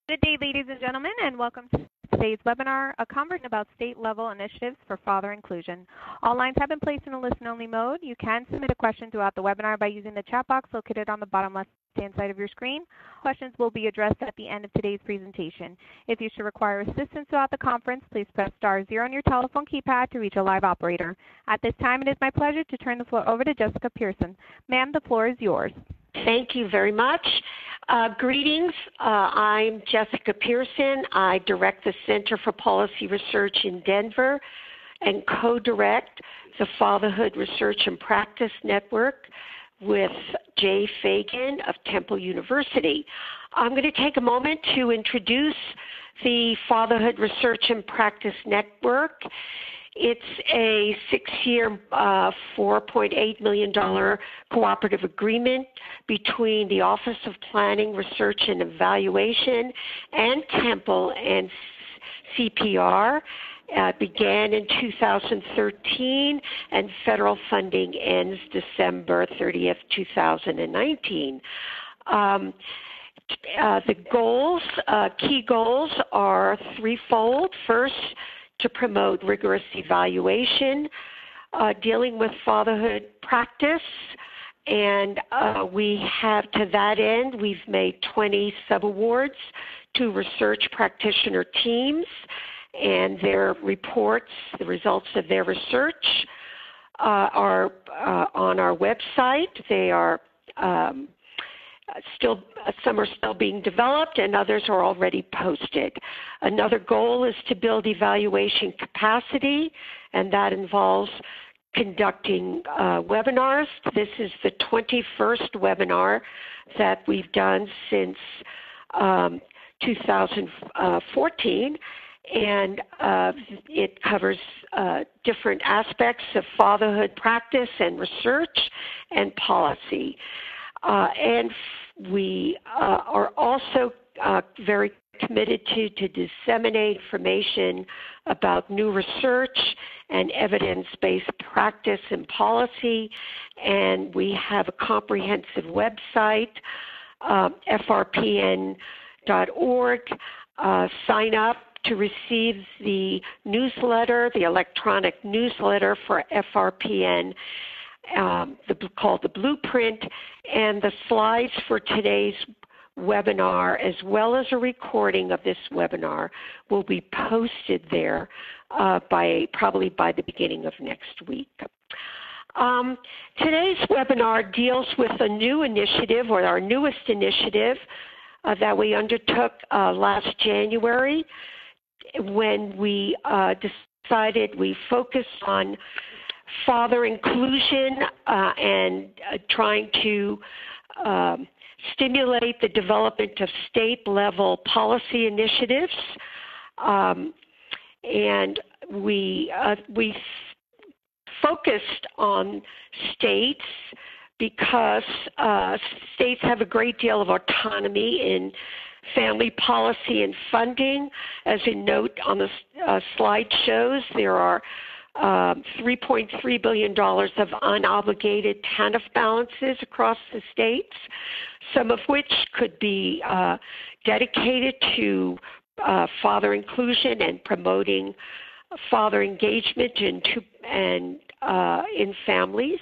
Good day, ladies and gentlemen, and welcome to today's webinar, a conversation about state-level initiatives for father inclusion. All lines have been placed in a listen-only mode. You can submit a question throughout the webinar by using the chat box located on the bottom left-hand side of your screen. Questions will be addressed at the end of today's presentation. If you should require assistance throughout the conference, please press *0 on your telephone keypad to reach a live operator. At this time, it is my pleasure to turn the floor over to Jessica Pearson. Ma'am, the floor is yours. Thank you very much. Greetings. I'm Jessica Pearson. I direct the Center for Policy Research in Denver and co-direct the Fatherhood Research and Practice Network with Jay Fagan of Temple University. I'm going to take a moment to introduce the Fatherhood Research and Practice Network. It's a 6-year, $4.8 million cooperative agreement between the Office of Planning, Research, and Evaluation and Temple and CPR. Began in 2013, and federal funding ends December 30th, 2019. The goals, key goals are threefold. First, to promote rigorous evaluation, dealing with fatherhood practice, and we have, to that end, we've made 20 subawards to research practitioner teams, and their reports, the results of their research are on our website. They are some are still being developed and others are already posted. Another goal is to build evaluation capacity, and that involves conducting webinars. This is the 21st webinar that we've done since 2014, and it covers different aspects of fatherhood practice and research and policy. And we are also very committed to disseminate information about new research and evidence-based practice and policy. And we have a comprehensive website, FRPN.org. Sign up to receive the newsletter, the electronic newsletter for FRPN, called the Blueprint, and the slides for today's webinar, as well as a recording of this webinar, will be posted there probably by the beginning of next week. Today's webinar deals with a new initiative, or our newest initiative, that we undertook last January, when we decided we focused on father inclusion and trying to stimulate the development of state-level policy initiatives. And we focused on states because states have a great deal of autonomy in family policy and funding. As a note on the slide shows, there are $3.3 billion of unobligated TANF balances across the states, some of which could be dedicated to father inclusion and promoting father engagement in families.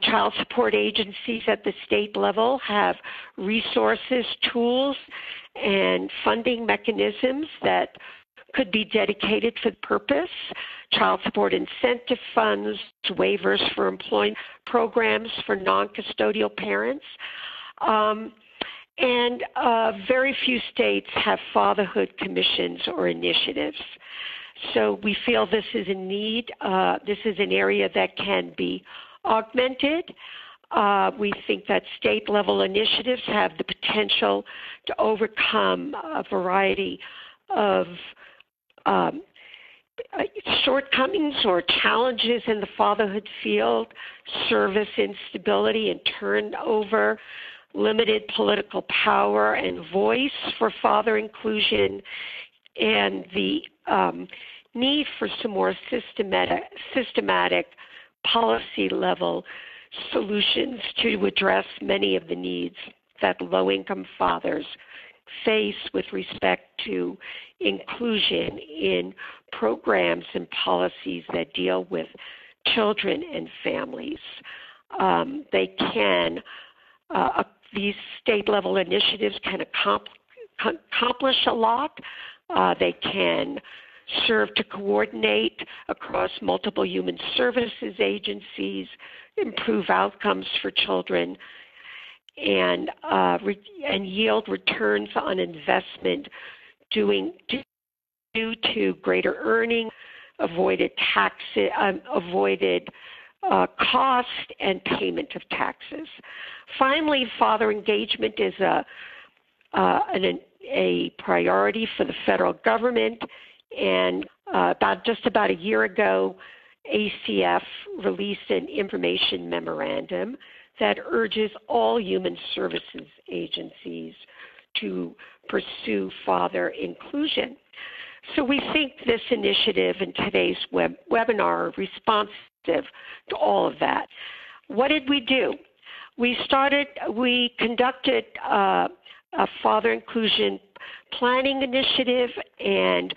Child support agencies at the state level have resources, tools, and funding mechanisms that could be dedicated for the purpose. Child support incentive funds, waivers for employment programs for non-custodial parents. And very few states have fatherhood commissions or initiatives. So we feel this is a need. This is an area that can be augmented. We think that state-level initiatives have the potential to overcome a variety of shortcomings or challenges in the fatherhood field, service instability and turnover, limited political power and voice for father inclusion, and the need for some more systematic policy-level solutions to address many of the needs that low-income fathers face with respect to inclusion in programs and policies that deal with children and families. These state-level initiatives can accomplish a lot. They can serve to coordinate across multiple human services agencies, improve outcomes for children, and yield returns on investment due to greater earning, avoided cost, and payment of taxes. Finally, father engagement is a priority for the federal government, and just about a year ago, ACF released an information memorandum that urges all human services agencies to pursue father inclusion. So we think this initiative and today's webinar are responsive to all of that. What did we do? We conducted a father inclusion planning initiative, and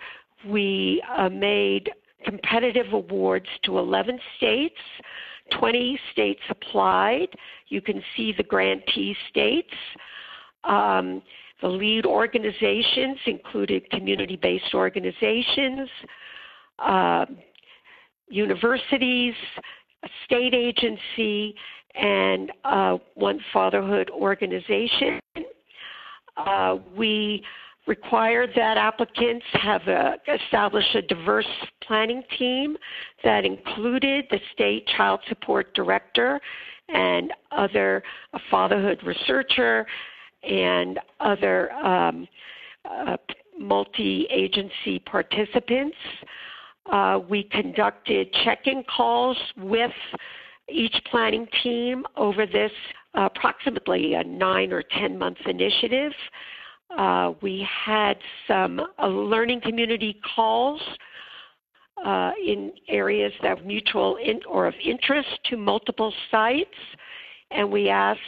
we made competitive awards to 11 states. 20 states applied. You can see the grantee states. The lead organizations included community-based organizations, universities, a state agency, and one fatherhood organization. We required that applicants have established a diverse planning team that included the state child support director and a fatherhood researcher and other multi-agency participants. We conducted check-in calls with each planning team over this approximately a 9 or 10-month initiative. We had some learning community calls in areas that are mutual or of interest to multiple sites, and we asked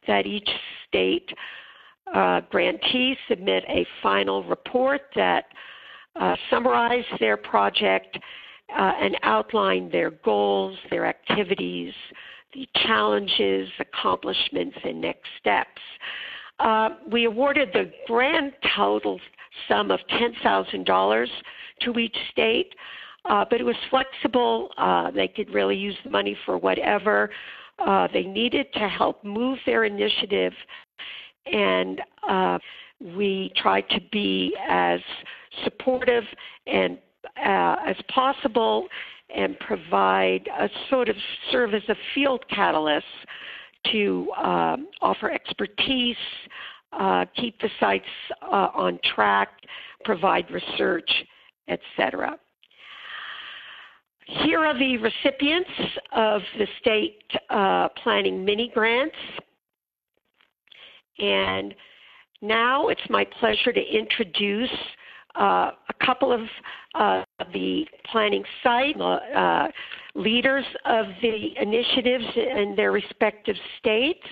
that each state grantee submit a final report that summarized their project and outlined their goals, their activities, the challenges, accomplishments, and next steps. We awarded the grand total sum of $10,000 to each state, but it was flexible. They could really use the money for whatever they needed to help move their initiative, and we tried to be as supportive and as possible and provide serve as a field catalyst to offer expertise, keep the sites on track, provide research, etc. Here are the recipients of the state planning mini-grants. And now it's my pleasure to introduce a couple of the planning site leaders of the initiatives in their respective states.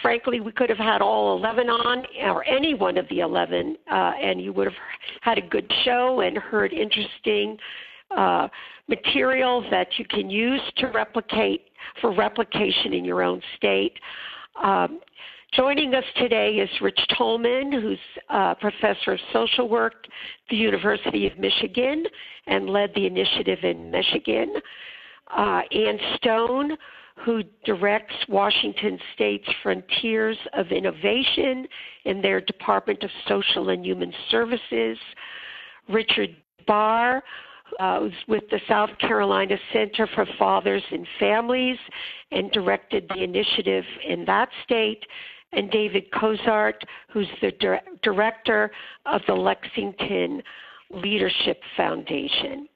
Frankly, we could have had all 11 on, or any one of the 11, and you would have had a good show and heard interesting material that you can use to for replication in your own state. Joining us today is Rich Tolman, who's a professor of social work at the University of Michigan and led the initiative in Michigan. Ann Stone, who directs Washington State's Frontiers of Innovation in their Department of Social and Human Services. Richard Barr, who's with the South Carolina Center for Fathers and Families and directed the initiative in that state. And David Cozart, who's the director of the Lexington Leadership Foundation.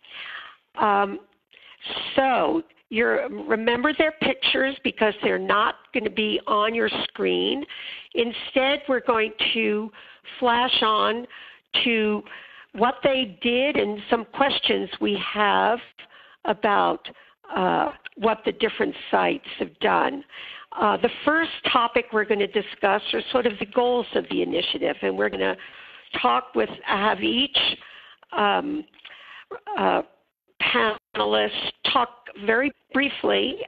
So remember their pictures because they're not going to be on your screen. Instead, we're going to flash on to what they did and some questions we have about what the different sites have done. The first topic we're going to discuss are sort of the goals of the initiative, and we're going to have each panelist talk very briefly.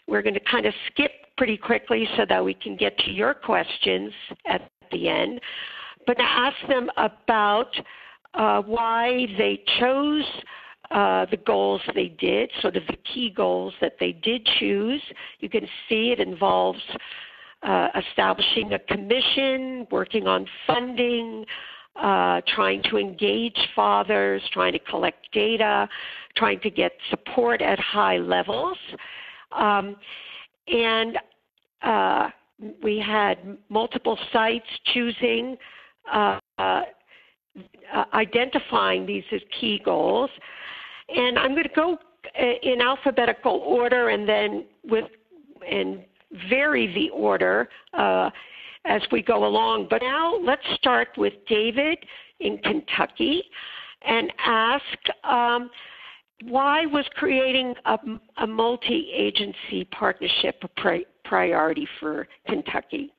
We're going to kind of skip pretty quickly so that we can get to your questions at the end, but to ask them about why they chose the goals they did, sort of the key goals that they did choose. You can see it involves establishing a commission, working on funding, trying to engage fathers, trying to collect data, trying to get support at high levels. And we had multiple sites choosing, identifying these as key goals. And I'm going to go in alphabetical order and then vary the order as we go along. But now let's start with David in Kentucky and ask why was creating a multi-agency partnership a priority for Kentucky?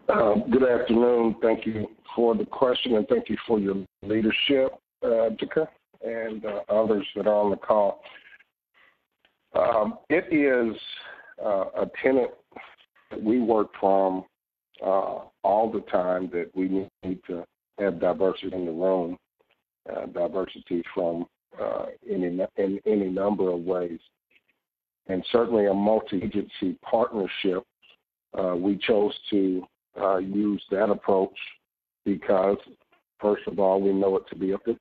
Good afternoon. Thank you for the question, and thank you for your leadership, Jessica, and others that are on the call. It is a tenet that we work from all the time, that we need to have diversity in the room, diversity from in any number of ways. And certainly a multi-agency partnership, we chose to use that approach because, first of all, we know it to be effective.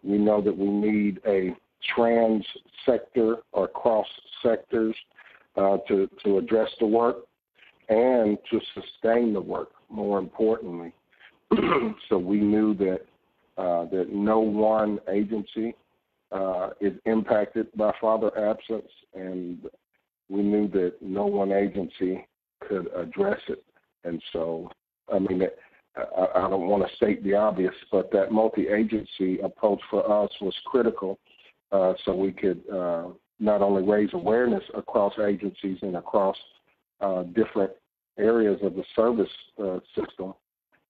We know that we need a trans-sector or cross-sectors to address the work and to sustain the work, more importantly. So we knew that no one agency is impacted by father absence, and we knew that no one agency could address it. And so, I mean, I don't want to state the obvious, but that multi-agency approach for us was critical, so we could not only raise awareness across agencies and across different areas of the service system,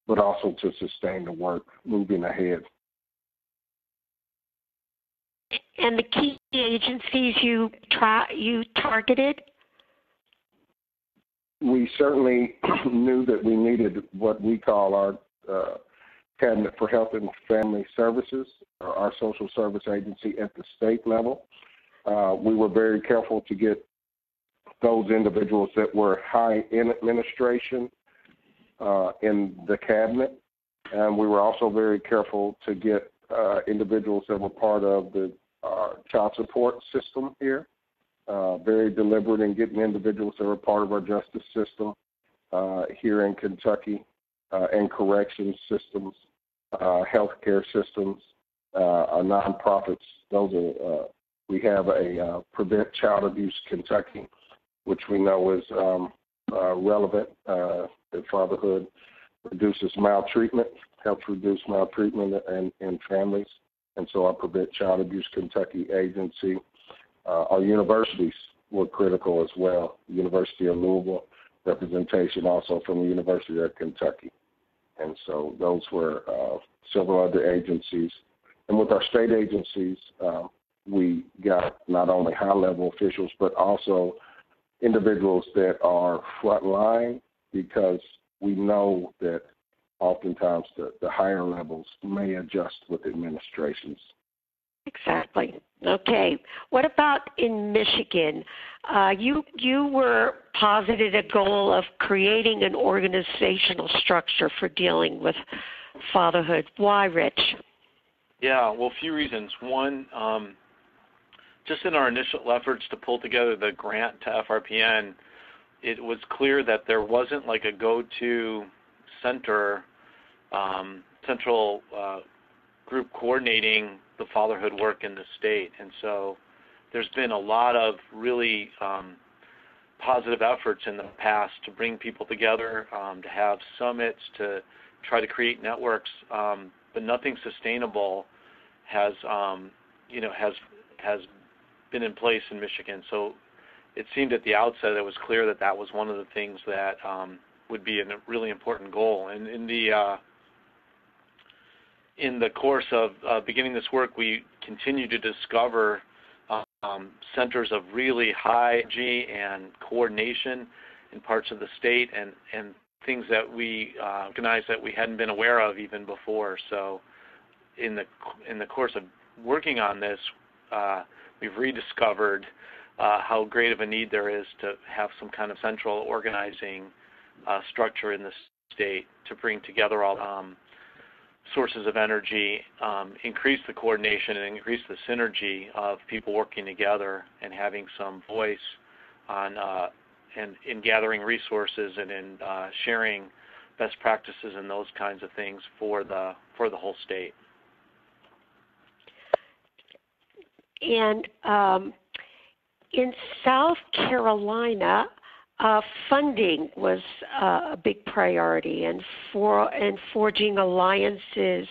but also to sustain the work moving ahead. And the key agencies you targeted? We certainly knew that we needed what we call our Cabinet for Health and Family Services, or our social service agency at the state level. We were very careful to get those individuals that were high in administration in the cabinet, and we were also very careful to get individuals that were part of the child support system here. Very deliberate in getting individuals that were part of our justice system here in Kentucky, and corrections systems, healthcare systems, our nonprofits. Those are we have a Prevent Child Abuse Kentucky, which we know is relevant. That fatherhood reduces maltreatment, helps reduce maltreatment in families, and so our Prevent Child Abuse Kentucky agency. Our universities were critical as well. The University of Louisville, representation also from the University of Kentucky. And so those were several other agencies. And with our state agencies, we got not only high-level officials, but also individuals that are frontline, because we know that oftentimes the higher levels may adjust with administrations. Exactly. Okay. What about in Michigan? You were posited a goal of creating an organizational structure for dealing with fatherhood. Why, Rich? Yeah, well, a few reasons. One, just in our initial efforts to pull together the grant to FRPN, it was clear that there wasn't like a go-to central group coordinating the fatherhood work in the state. And so there's been a lot of really positive efforts in the past to bring people together, to have summits, to try to create networks, but nothing sustainable has been in place in Michigan. So it seemed at the outset it was clear that that was one of the things that would be a really important goal. And in the course of beginning this work, we continue to discover centers of really high energy and coordination in parts of the state, and things that we recognized that we hadn't been aware of even before. So in the course of working on this, we've rediscovered how great of a need there is to have some kind of central organizing structure in the state to bring together all sources of energy, increase the coordination and increase the synergy of people working together and having some voice on and in gathering resources and in sharing best practices and those kinds of things for the whole state. And in South Carolina, funding was a big priority, and forging alliances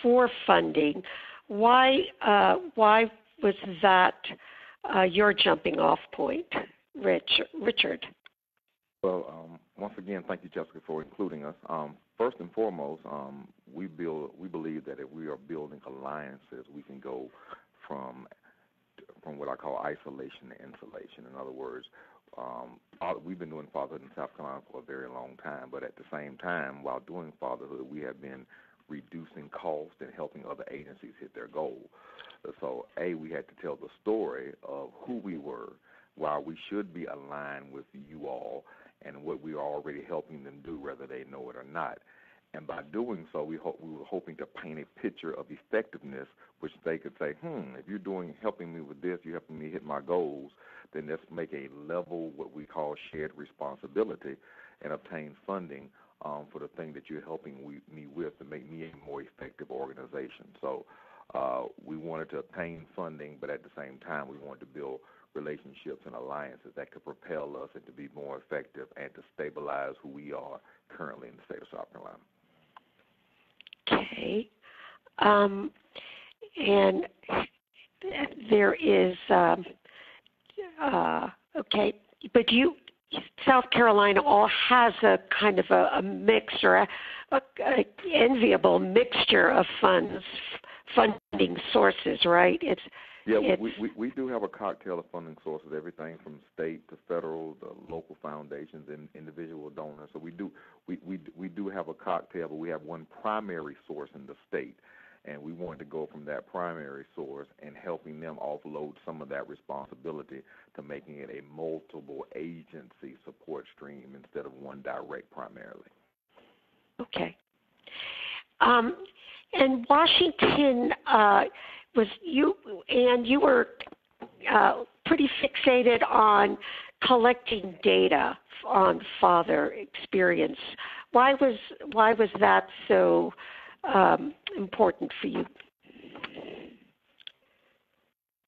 for funding. Why was that your jumping off point, Richard? Well, once again, thank you, Jessica, for including us. First and foremost, we believe that if we are building alliances, we can go from what I call isolation to insulation. In other words, we've been doing fatherhood in South Carolina for a very long time, but at the same time, while doing fatherhood, we have been reducing costs and helping other agencies hit their goal. So, we had to tell the story of who we were, why we should be aligned with you all, and what we are already helping them do, whether they know it or not. And by doing so, we were hoping to paint a picture of effectiveness, which they could say, if you're helping me with this, you're helping me hit my goals, then let's make a level, what we call shared responsibility, and obtain funding for the thing that you're helping me with to make me a more effective organization. So we wanted to obtain funding, but at the same time, we wanted to build relationships and alliances that could propel us and to be more effective and to stabilize who we are currently in the state of South Carolina. Okay. And there is, okay, but South Carolina all has a kind of a mix or a enviable mixture of funding sources, right? We do have a cocktail of funding sources, everything from state to federal, to local foundations and individual donors. So we do have a cocktail, but we have one primary source in the state, and we wanted to go from that primary source and helping them offload some of that responsibility to making it a multiple agency support stream instead of one direct primarily. Okay. And Washington you were pretty fixated on collecting data on father experience. Why was that so important for you?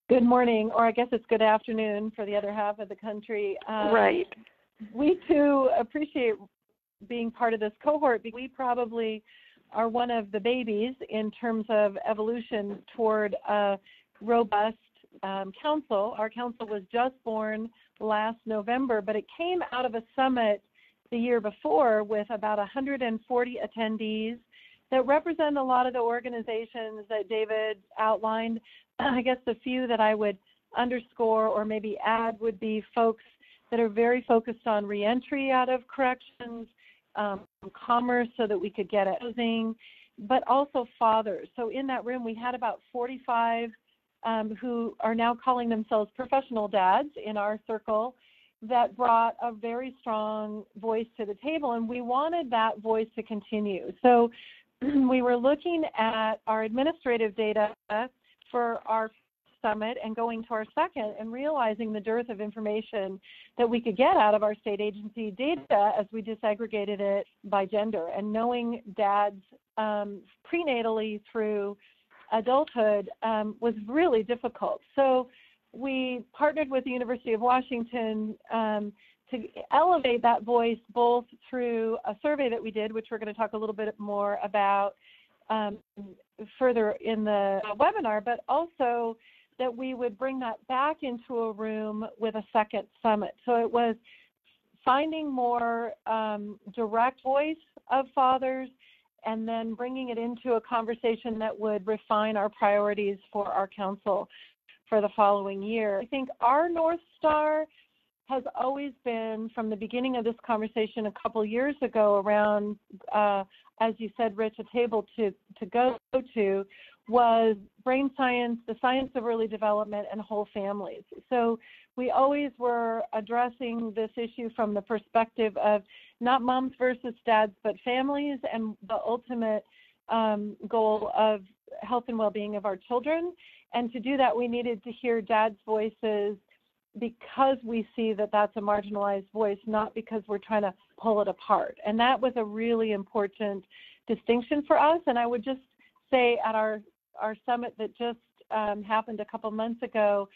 Good morning, or I guess it's good afternoon for the other half of the country. Right. We too appreciate being part of this cohort because we probably are one of the babies in terms of evolution toward a robust council. Our council was just born last November, but it came out of a summit the year before with about 140 attendees that represent a lot of the organizations that David outlined. I guess the few that I would underscore or maybe add would be folks that are very focused on reentry out of corrections, commerce so that we could get at housing, but also fathers. So in that room, we had about 45 who are now calling themselves professional dads in our circle that brought a very strong voice to the table, and we wanted that voice to continue. So we were looking at our administrative data for our summit and going to our second and realizing the dearth of information that we could get out of our state agency data as we disaggregated it by gender. And knowing dads prenatally through adulthood was really difficult. So we partnered with the University of Washington to elevate that voice both through a survey that we did, which we're going to talk a little bit more about further in the webinar, but also that we would bring that back into a room with a second summit. So it was finding more direct voice of fathers and then bringing it into a conversation that would refine our priorities for our council for the following year. I think our North Star has always been, from the beginning of this conversation a couple years ago around, as you said, Rich, a table to go to, was brain science, the science of early development, and whole families. So we always were addressing this issue from the perspective of not moms versus dads, but families, and the ultimate goal of health and well-being of our children. And to do that, we needed to hear dads' voices because we see that that's a marginalized voice, not because we're trying to pull it apart. And that was a really important distinction for us. And I would just say at our summit that just happened a couple months ago,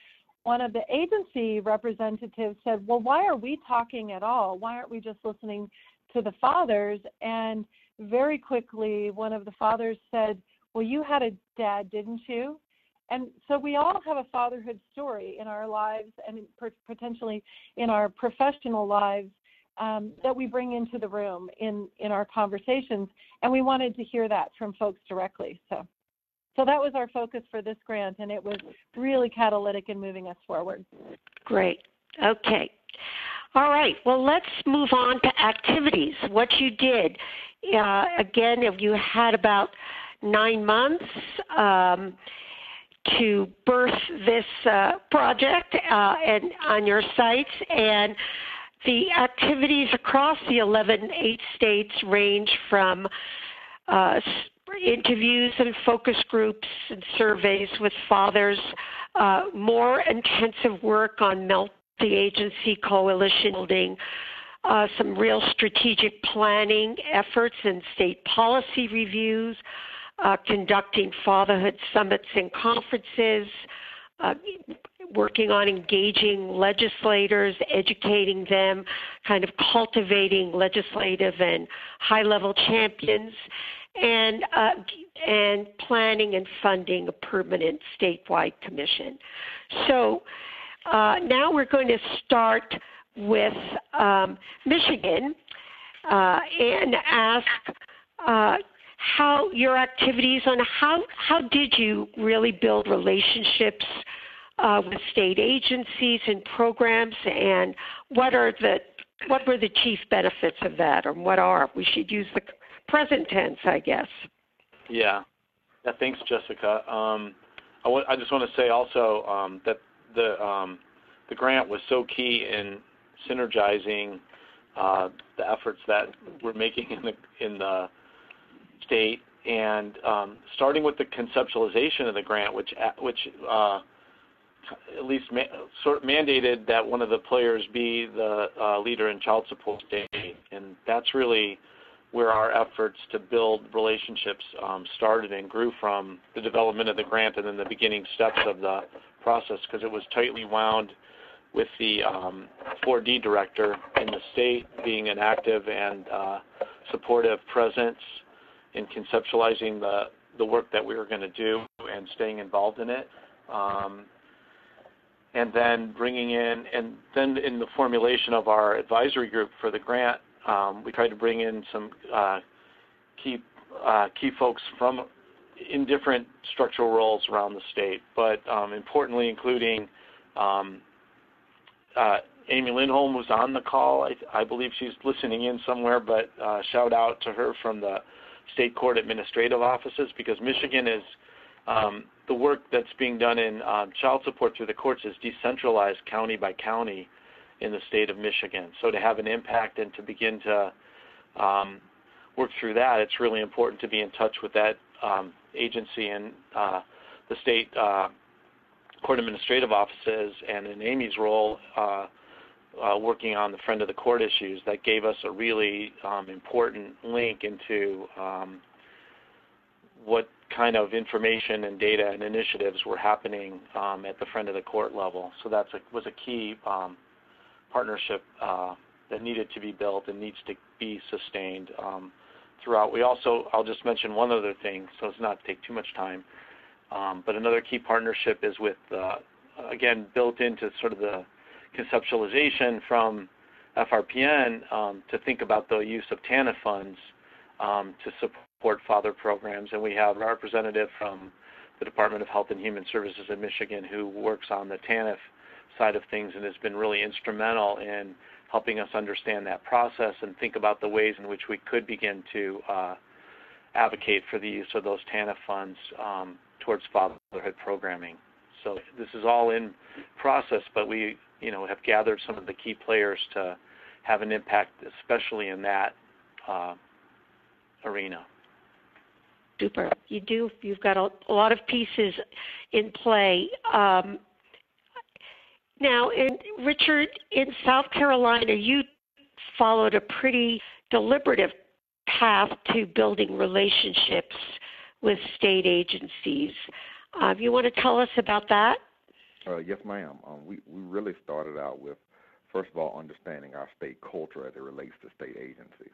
one of the agency representatives said, well, why are we talking at all? Why aren't we just listening to the fathers? And very quickly, one of the fathers said, well, you had a dad, didn't you? And so we all have a fatherhood story in our lives and potentially in our professional lives that we bring into the room in our conversations. And we wanted to hear that from folks directly. So that was our focus for this grant, and it was really catalytic in moving us forward. Great. Okay. All right. Well, let's move on to activities, what you did. Again, you had about 9 months to birth this project and on your sites, and the activities across the 8 states range from interviews and focus groups and surveys with fathers, more intensive work on multi-agency coalition building, some real strategic planning efforts and state policy reviews, conducting fatherhood summits and conferences, working on engaging legislators, educating them, kind of cultivating legislative and high-level champions, and planning and funding a permanent statewide commission. So now we're going to start with Michigan and ask how your activities on how did you really build relationships with state agencies and programs, and what were the chief benefits of that, or what are? We should use the present tense, I guess. Yeah. Thanks, Jessica. I just want to say also that the grant was so key in synergizing the efforts that we're making in the state, and starting with the conceptualization of the grant, which at least sort of mandated that one of the players be the leader in child support state, and that's really where our efforts to build relationships started and grew from the development of the grant and then the beginning steps of the process, because it was tightly wound with the 4D director in the state being an active and supportive presence in conceptualizing the work that we were going to do and staying involved in it. And then bringing in, and then in the formulation of our advisory group for the grant, we tried to bring in some key folks from in different structural roles around the state, but importantly including Amy Lindholm, who's on the call. I believe she's listening in somewhere, but shout out to her from the state court administrative offices, because Michigan is the work that's being done in child support through the courts is decentralized county by county in the state of Michigan. So to have an impact and to begin to work through that, it's really important to be in touch with that agency and the state court administrative offices, and in Amy's role working on the friend of the court issues, that gave us a really important link into what kind of information and data and initiatives were happening at the friend of the court level. So that was a key partnership that needed to be built and needs to be sustained throughout. We also, I'll just mention one other thing so as not to take too much time. But another key partnership is with, again, built into sort of the conceptualization from FRPN to think about the use of TANF funds to support father programs. And we have a representative from the Department of Health and Human Services in Michigan who works on the TANF side of things and has been really instrumental in helping us understand that process and think about the ways in which we could begin to advocate for the use of those TANF funds towards fatherhood programming. So this is all in process, but we have gathered some of the key players to have an impact, especially in that arena. Super. You've got a lot of pieces in play. Now, Richard, in South Carolina, you followed a pretty deliberative path to building relationships with state agencies. You want to tell us about that? Yes, ma'am. We really started out with, first of all, understanding our state culture as it relates to state agencies.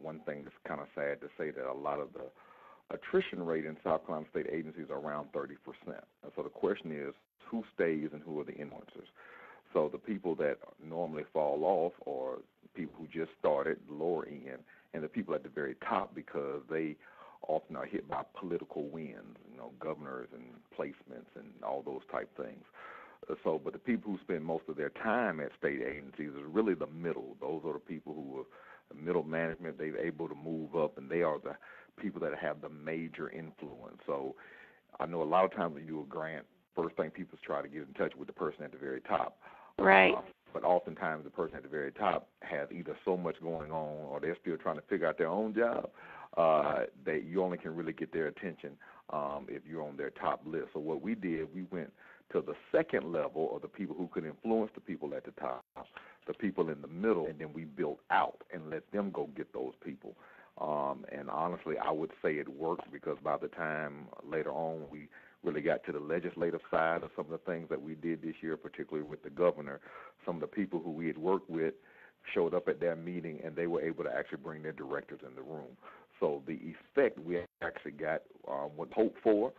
One thing that's kind of sad to say that a lot of the attrition rate in South Carolina state agencies are around 30%. And so the question is, who stays and who are the influencers? So the people that normally fall off are people who just started, lower end, and the people at the very top because they often are hit by political winds, governors and placements and all those type things. But the people who spend most of their time at state agencies is really the middle. Those are the people who are middle management. They're able to move up, and they are the people that have the major influence. So I know a lot of times when you do a grant, first thing people try to get in touch with the person at the very top. Right. But oftentimes the person at the very top has either so much going on or they're still trying to figure out their own job that you only can really get their attention if you're on their top list. So what we did, we went to the second level of the people who could influence the people at the top, the people in the middle, and then we built out and let them go get those people. And honestly, I would say it worked because by the time later on we really got to the legislative side of some of the things that we did this year, particularly with the governor, some of the people who we had worked with showed up at their meeting and they were able to actually bring their directors in the room. So the effect we actually got was hoped for.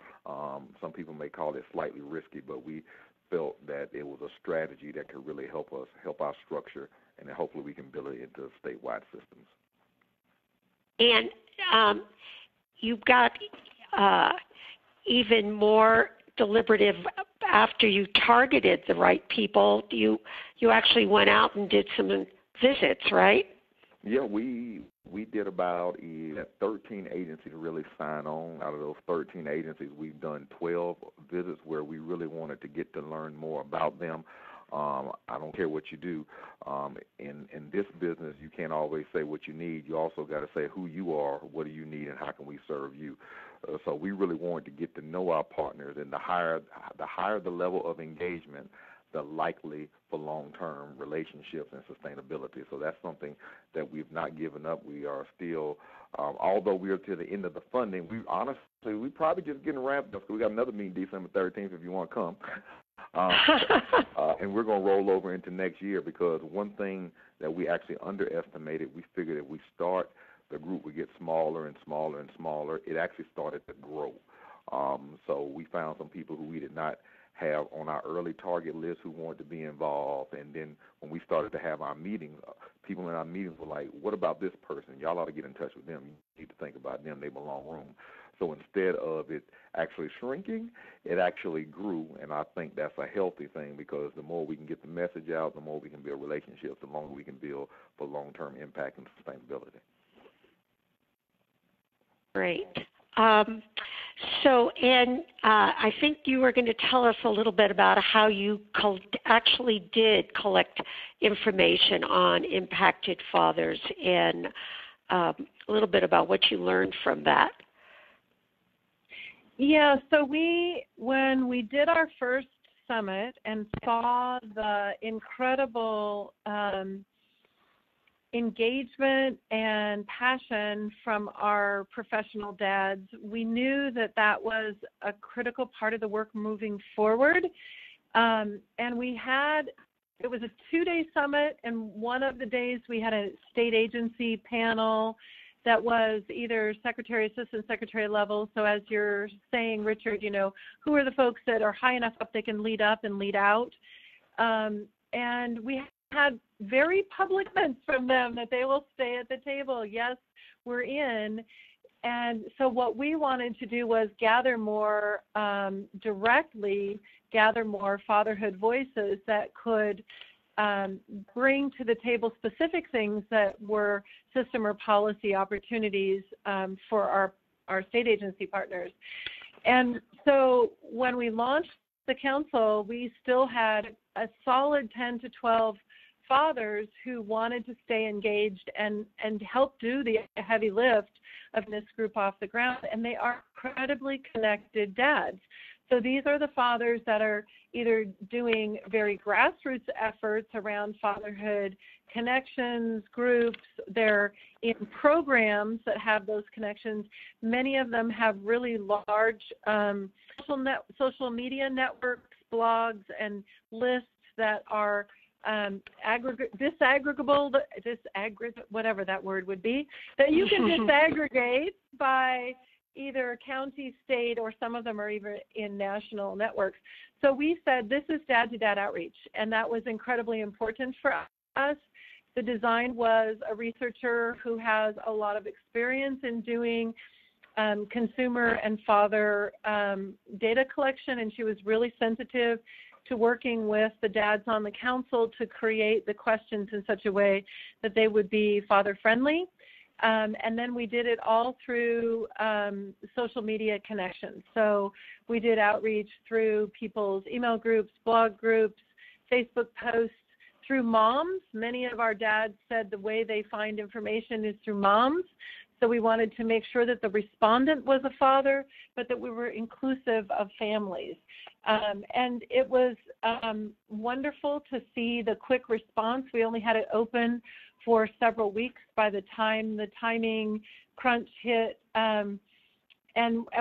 Some people may call it slightly risky, but we felt that it was a strategy that could really help us, help our structure, and then hopefully we can build it into statewide systems. And you've got even more deliberative after you targeted the right people. You actually went out and did some visits, right? Yeah, we did about 13 agencies really sign on. Out of those 13 agencies, we've done 12 visits where we really wanted to get to learn more about them. I don't care what you do. In this business, you can't always say what you need. You also got to say who you are, what do you need, and how can we serve you. So we really wanted to get to know our partners, and the higher the level of engagement, the likely for long-term relationships and sustainability. So that's something that we've not given up. We are still, although we are to the end of the funding, we probably just getting wrapped up. We got another meeting December 13th if you want to come. And we're going to roll over into next year because one thing that we actually underestimated, we figured if we start, the group would get smaller and smaller and smaller. It actually started to grow. So we found some people who we did not have on our early target list who wanted to be involved. And then when we started to have our meetings, people in our meetings were like, what about this person? Y'all ought to get in touch with them. You need to think about them. They belong room. So instead of it actually shrinking, it actually grew, and I think that's a healthy thing because the more we can get the message out, the more we can build relationships, the longer we can build for long-term impact and sustainability. Great. I think you were going to tell us a little bit about how you actually did collect information on impacted fathers and a little bit about what you learned from that. Yeah, so when we did our first summit and saw the incredible engagement and passion from our professional dads, we knew that was a critical part of the work moving forward. And it was a 2-day summit, and one of the days we had a state agency panel that was either secretary, assistant secretary level. So as you're saying, Richard, who are the folks that are high enough up they can lead up and lead out? And we had very public comments from them that they will stay at the table. Yes, we're in. And so what we wanted to do was gather more fatherhood voices that could bring to the table specific things that were system or policy opportunities for our state agency partners. And so when we launched the council, we still had a solid 10 to 12 fathers who wanted to stay engaged and help do the heavy lift of this group off the ground, and they are incredibly connected dads. So these are the fathers that are either doing very grassroots efforts around fatherhood connections, groups. They're in programs that have those connections. Many of them have really large social media networks, blogs, and lists that are whatever that word would be, that you can disaggregate by either county, state, or some of them are even in national networks. So we said this is dad-to-dad outreach, and that was incredibly important for us. The design was a researcher who has a lot of experience in doing consumer and father data collection, and she was really sensitive to working with the dads on the council to create the questions in such a way that they would be father-friendly. And then we did it all through social media connections. So we did outreach through people's email groups, blog groups, Facebook posts, through moms. Many of our dads said the way they find information is through moms. So we wanted to make sure that the respondent was a father, but that we were inclusive of families. And it was wonderful to see the quick response. We only had it open for several weeks by the time the timing crunch hit. And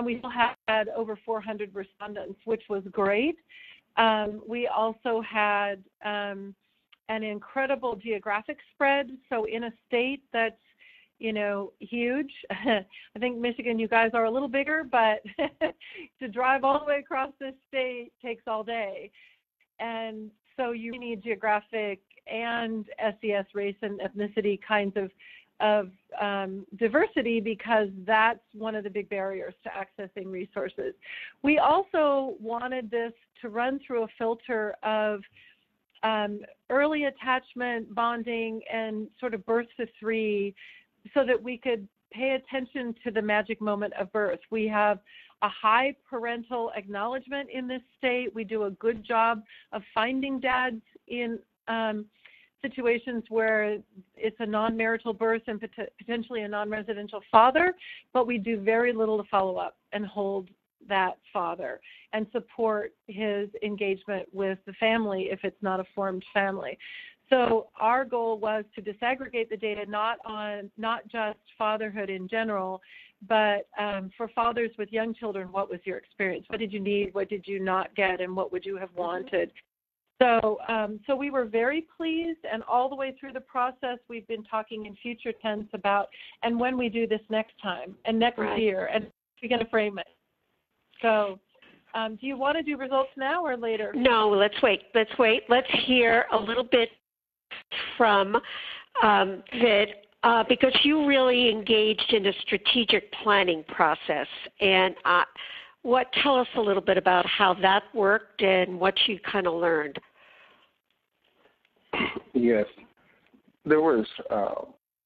we still had over 400 respondents, which was great. We also had an incredible geographic spread. So in a state that's huge. I think Michigan, you guys are a little bigger, but to drive all the way across this state takes all day. And so you need geographic and SES, race and ethnicity kinds of diversity, because that's one of the big barriers to accessing resources. We also wanted this to run through a filter of early attachment, bonding, and sort of birth to three, so that we could pay attention to the magic moment of birth. We have a high parental acknowledgement in this state. We do a good job of finding dads in situations where it's a non-marital birth and potentially a non-residential father, but we do very little to follow up and hold that father and support his engagement with the family if it's not a formed family. So our goal was to disaggregate the data not just fatherhood in general, but for fathers with young children, what was your experience? What did you need? What did you not get? And what would you have wanted? So we were very pleased, and all the way through the process, we've been talking in future tense about, and when we do this next time and next year, and we're going to frame it. So do you want to do results now or later? No, let's wait. Let's hear a little bit from Vid, because you really engaged in a strategic planning process. And tell us a little bit about how that worked and what you kind of learned. Yes. There was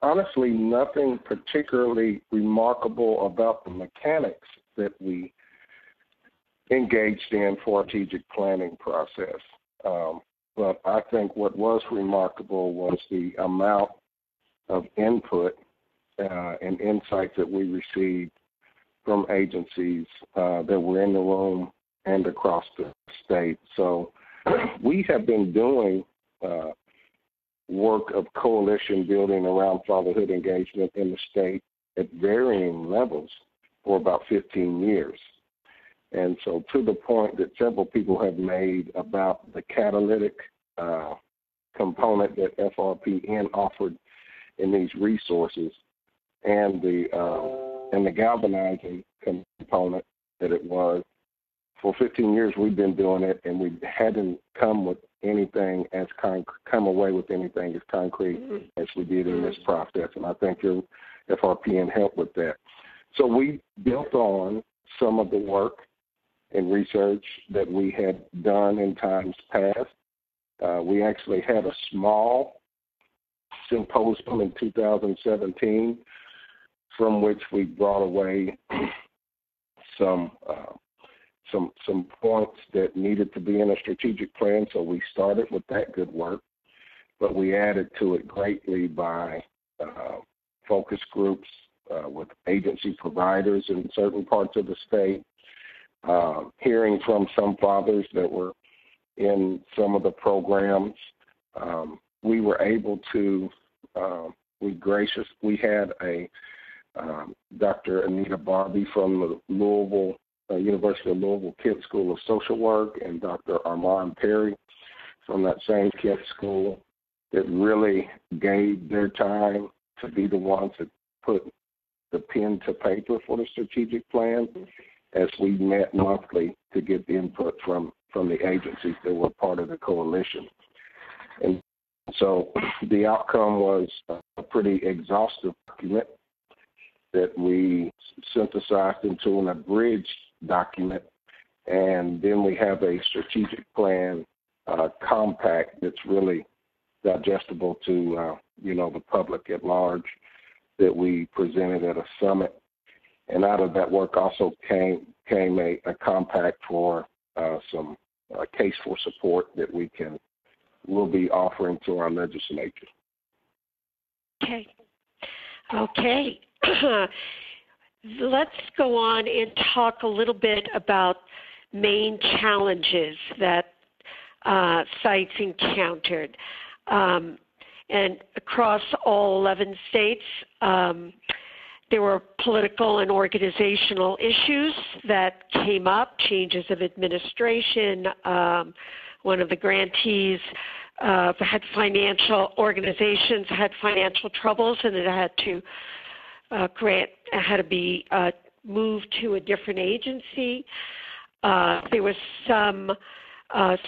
honestly nothing particularly remarkable about the mechanics that we engaged in for a strategic planning process. But I think what was remarkable was the amount of input and insights that we received from agencies that were in the room and across the state. So we have been doing work of coalition building around fatherhood engagement in the state at varying levels for about 15 years. And so to the point that several people have made about the catalytic component that FRPN offered in these resources, and the galvanizing component that it was. For 15 years, we've been doing it, and we hadn't come away with anything as concrete as we did in this process. And I think your FRPN helped with that. So we built on some of the work and research that we had done in times past. We actually had a small symposium in 2017 from which we brought away some points that needed to be in a strategic plan. So we started with that good work, but we added to it greatly by focus groups with agency providers in certain parts of the state, hearing from some fathers that were in some of the programs. We were able to, we had a Dr. Anita Barbie from the University of Louisville Kidd School of Social Work, and Dr. Armand Perry from that same Kidd School that really gave their time to be the ones that put the pen to paper for the strategic plan, as we met monthly to get input from the agencies that were part of the coalition. And so the outcome was a pretty exhaustive document that we synthesized into an abridged document, and then we have a strategic plan compact that's really digestible to the public at large that we presented at a summit. And out of that work also came a compact for some case for support that we'll be offering to our legislature. Okay. Let's go on and talk a little bit about main challenges that sites encountered. And across all 11 states, there were political and organizational issues that came up, changes of administration. One of the grantees had financial troubles, and it had to be moved to a different agency. There was some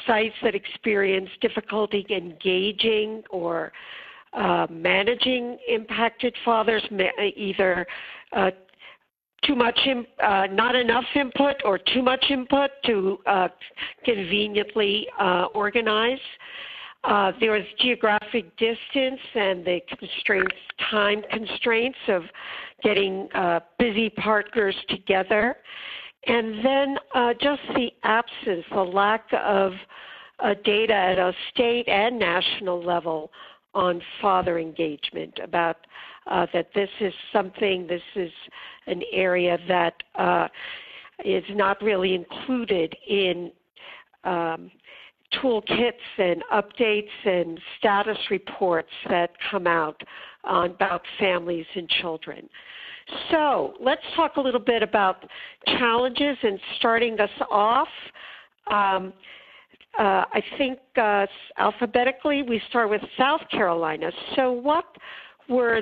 sites that experienced difficulty engaging or managing impacted fathers, either not enough input or too much input to conveniently organize. There was geographic distance and the time constraints of getting busy partners together. And then just the absence, the lack of data at a state and national level on father engagement, about that this is an area that is not really included in toolkits and updates and status reports that come out about families and children. So let's talk a little bit about challenges, and starting us off, I think alphabetically we start with South Carolina. So what were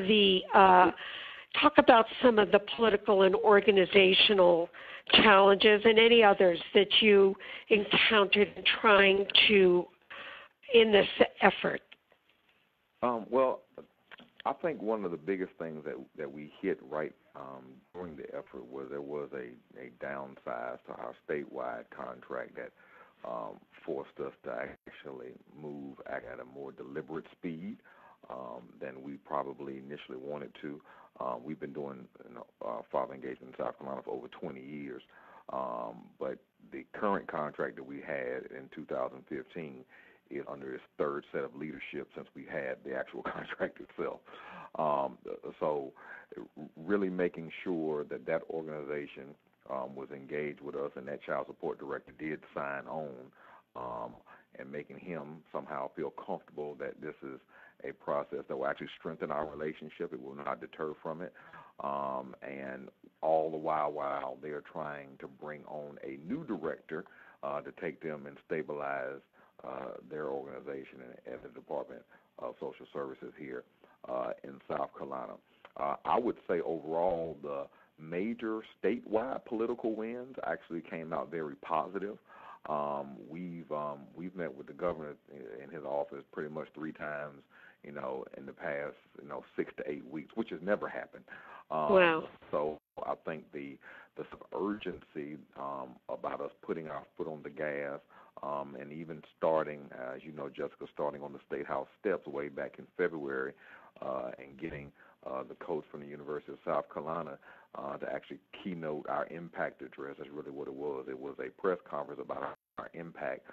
talk about some of the political and organizational challenges and any others that you encountered in this effort? Well, I think one of the biggest things that we hit right during the effort was there was a downsize to our statewide contract that forced us to actually move at a more deliberate speed than we probably initially wanted to. We've been doing father engagement in South Carolina for over 20 years, but the current contract that we had in 2015 is under its third set of leadership since we had the actual contract itself. So really making sure that organization was engaged with us, and that child support director did sign on, and making him somehow feel comfortable that this is a process that will actually strengthen our relationship. It will not deter from it. And all the while they're trying to bring on a new director to take them and stabilize their organization at the Department of Social Services here in South Carolina. I would say overall the major statewide political wins actually came out very positive. We've met with the governor in his office pretty much 3 times, in the past, 6 to 8 weeks, which has never happened. Wow. So I think the urgency about us putting our foot on the gas, and even starting, as you know, Jessica, starting on the State House steps way back in February, and getting the coach from the University of South Carolina to actually keynote our impact address. That's really what it was. It was a press conference about our impact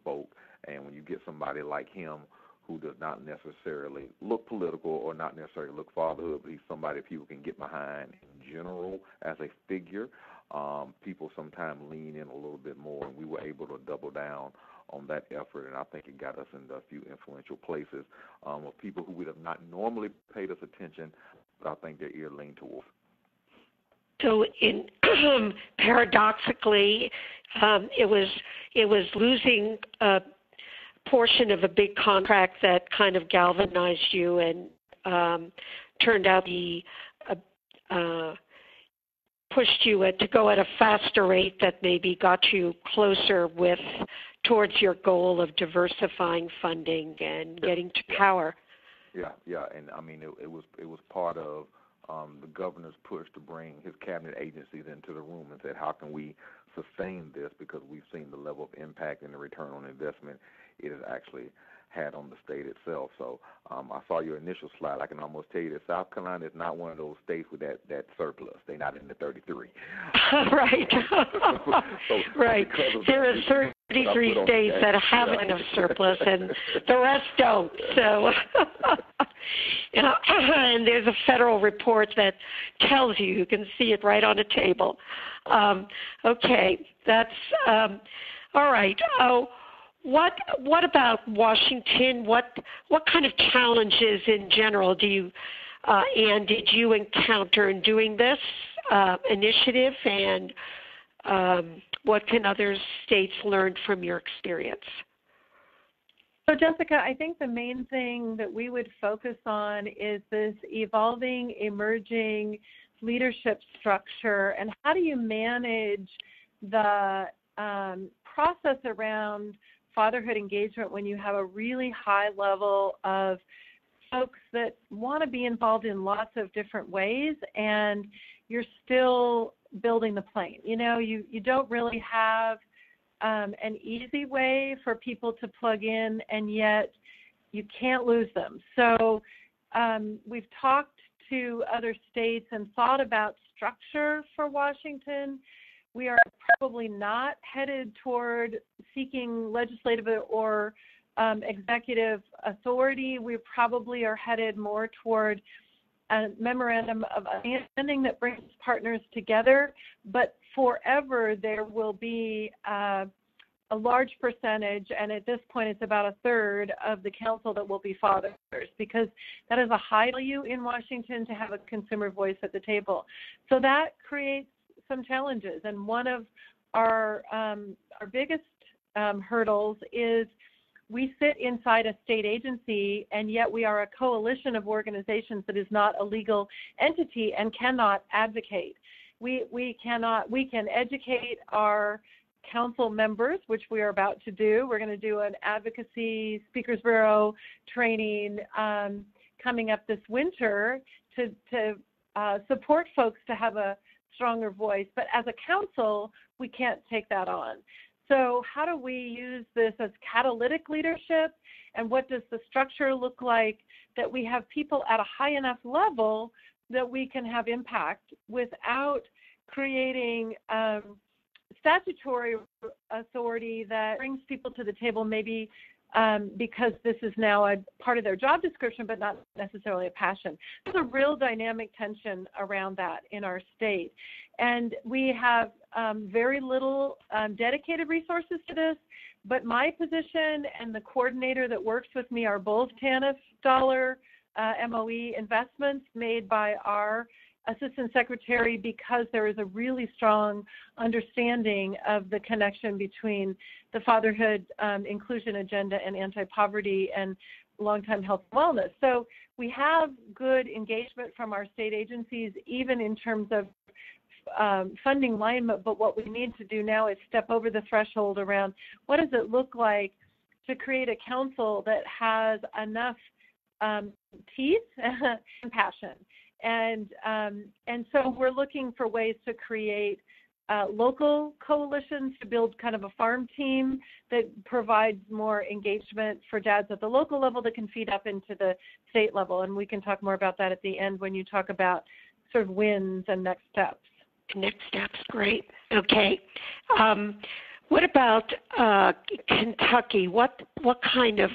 spoke, and when you get somebody like him who does not necessarily look political or not necessarily look fatherhood, but he's somebody people can get behind in general as a figure, people sometimes lean in a little bit more, and we were able to double down on that effort, and I think it got us into a few influential places of people who would have not normally paid us attention, but I think their ear leaned towards. So, paradoxically, it was losing a portion of a big contract that kind of galvanized you and turned out pushed you to go at a faster rate that maybe got you closer towards your goal of diversifying funding and getting to power. Yeah, and I mean it was part of the governor's push to bring his cabinet agencies into the room and said, how can we sustain this, because we've seen the level of impact and the return on investment it has actually had on the state itself. So I saw your initial slide. I can almost tell you that South Carolina is not one of those states with that surplus. They're not in the 33. Right. So, right. There are 33 states that have enough surplus, and the rest don't. So, and there's a federal report that tells you. You can see it right on the table. Okay, that's all right. What about Washington? What kind of challenges in general did you encounter in doing this initiative, and what can other states learn from your experience? So, Jessica, I think the main thing that we would focus on is this evolving, emerging leadership structure, and how do you manage the process around fatherhood engagement when you have a really high level of folks that want to be involved in lots of different ways, and you're still building the plane. You don't really have an easy way for people to plug in, and yet you can't lose them. So we've talked to other states and thought about structure for Washington. We are probably not headed toward seeking legislative or executive authority. We probably are headed more toward a memorandum of understanding that brings partners together, but forever there will be a large percentage, and at this point it's about a third of the council that will be fathers, because that is a high value in Washington to have a consumer voice at the table. So that creates some challenges, and one of our biggest hurdles is we sit inside a state agency, and yet we are a coalition of organizations that is not a legal entity and cannot advocate. We can educate our council members, which we are about to do. We're going to do an advocacy speakers bureau training coming up this winter to support folks to have a stronger voice. But as a council, we can't take that on. So how do we use this as catalytic leadership, and what does the structure look like that we have people at a high enough level that we can have impact without creating statutory authority that brings people to the table maybe because this is now a part of their job description but not necessarily a passion. There's a real dynamic tension around that in our state. And we have very little dedicated resources to this, but my position and the coordinator that works with me are both TANF dollar MOE investments made by our Assistant Secretary, because there is a really strong understanding of the connection between the fatherhood inclusion agenda and anti-poverty, and long-time health and wellness. So we have good engagement from our state agencies, even in terms of funding alignment, but what we need to do now is step over the threshold around what does it look like to create a council that has enough teeth and passion. And so we're looking for ways to create local coalitions to build kind of a farm team that provides more engagement for dads at the local level that can feed up into the state level. And we can talk more about that at the end when you talk about sort of wins and next steps. Next steps, great. Okay. What about Kentucky? What kind of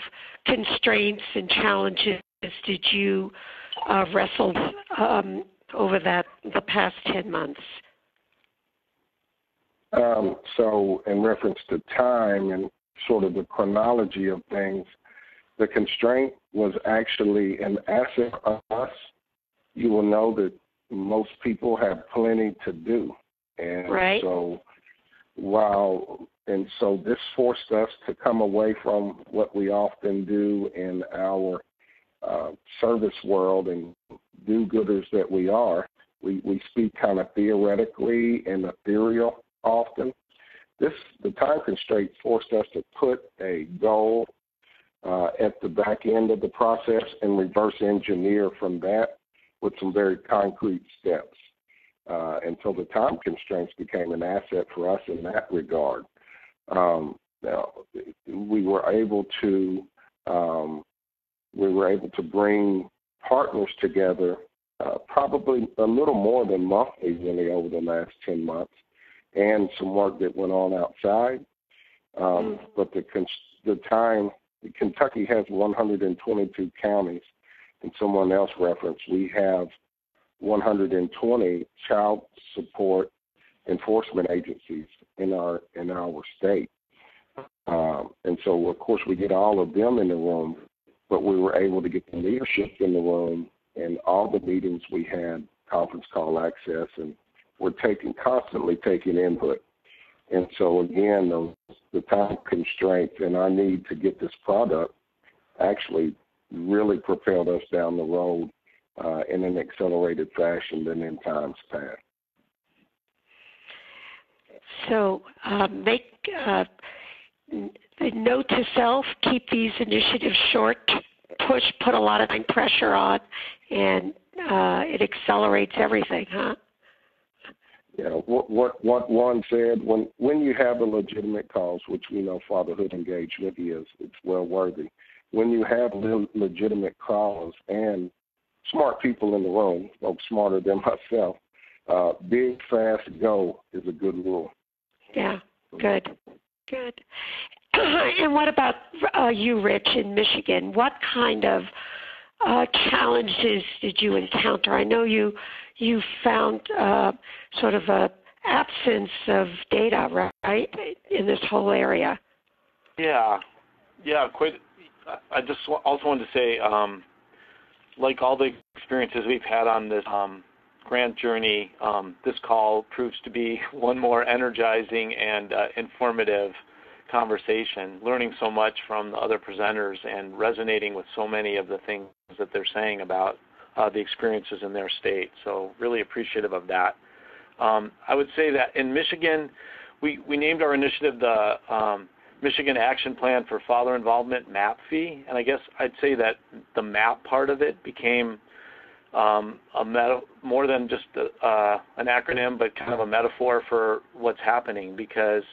constraints and challenges did you wrestle over the past 10 months? So in reference to time and sort of the chronology of things, the constraint was actually an asset of us. You will know that most people have plenty to do. And right. so this forced us to come away from what we often do in our service world and do-gooders that we are. We speak kind of theoretically and ethereal often. The time constraint forced us to put a goal at the back end of the process and reverse engineer from that with some very concrete steps. And so the time constraints became an asset for us in that regard. Now, we were able to bring partners together probably a little more than monthly really over the last 10 months, and some work that went on outside. But Kentucky has 122 counties, and someone else referenced we have 120 child support enforcement agencies in our state. And so, of course, we get all of them in the room, but we were able to get the leadership in the room, and all the meetings we had, conference call access, and we're constantly taking input. And so, again, the time constraints and our need to get this product actually really propelled us down the road in an accelerated fashion than in times past. So make a note to self, keep these initiatives short, put a lot of time pressure on, and it accelerates everything, huh? Yeah, what one said, when you have a legitimate cause, which we know fatherhood engagement is, it's well worthy. When you have legitimate cause and smart people in the room, folks smarter than myself, big, fast, go is a good rule. Yeah, good. And what about you, Rich, in Michigan? What kind of challenges did you encounter? I know you found sort of a absence of data, right, in this whole area. Yeah, quite. I just also wanted to say, like all the experiences we've had on this grant journey, this call proves to be one more energizing and informative conversation, learning so much from the other presenters and resonating with so many of the things that they're saying about the experiences in their state. So really appreciative of that. I would say that in Michigan, we named our initiative the Michigan Action Plan for Father Involvement, MAPFI, and I guess I'd say that the MAP part of it became more than just an acronym, but kind of a metaphor for what's happening, because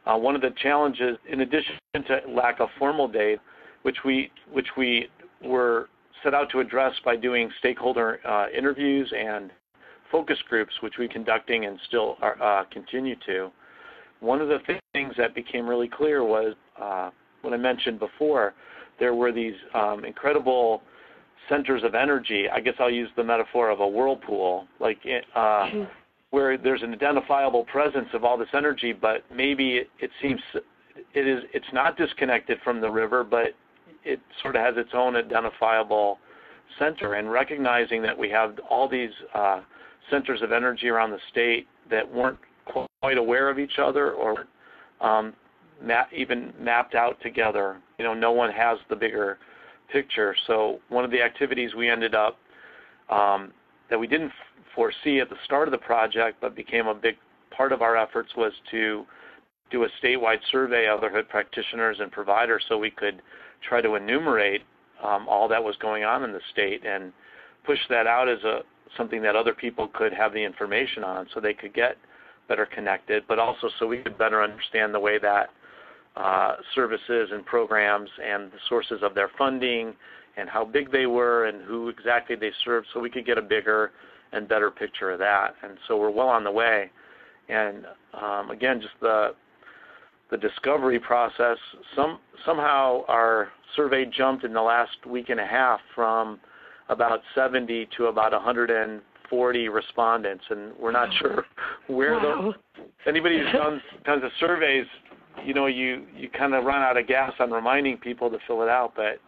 one of the challenges, in addition to lack of formal data, which we were set out to address by doing stakeholder interviews and focus groups, which we're conducting and still continue to. One of the things that became really clear was, what I mentioned before, there were these incredible centers of energy. I guess I'll use the metaphor of a whirlpool, where there's an identifiable presence of all this energy, but maybe it's not disconnected from the river, but it sort of has its own identifiable center. And recognizing that we have all these centers of energy around the state that weren't quite aware of each other or even mapped out together. No one has the bigger picture. So one of the activities we ended up that we didn't foresee at the start of the project but became a big part of our efforts was to do a statewide survey of fatherhood practitioners and providers so we could try to enumerate all that was going on in the state and push that out as something that other people could have the information on so they could get better connected, but also so we could better understand the way that services and programs and the sources of their funding and how big they were and who exactly they served, so we could get a bigger and better picture of that. And so we're well on the way. And again, just the discovery process, somehow our survey jumped in the last week and a half from about 70 to about 140 respondents, and we're not sure where those. Anybody who's done tons of surveys, you kind of run out of gas on reminding people to fill it out, but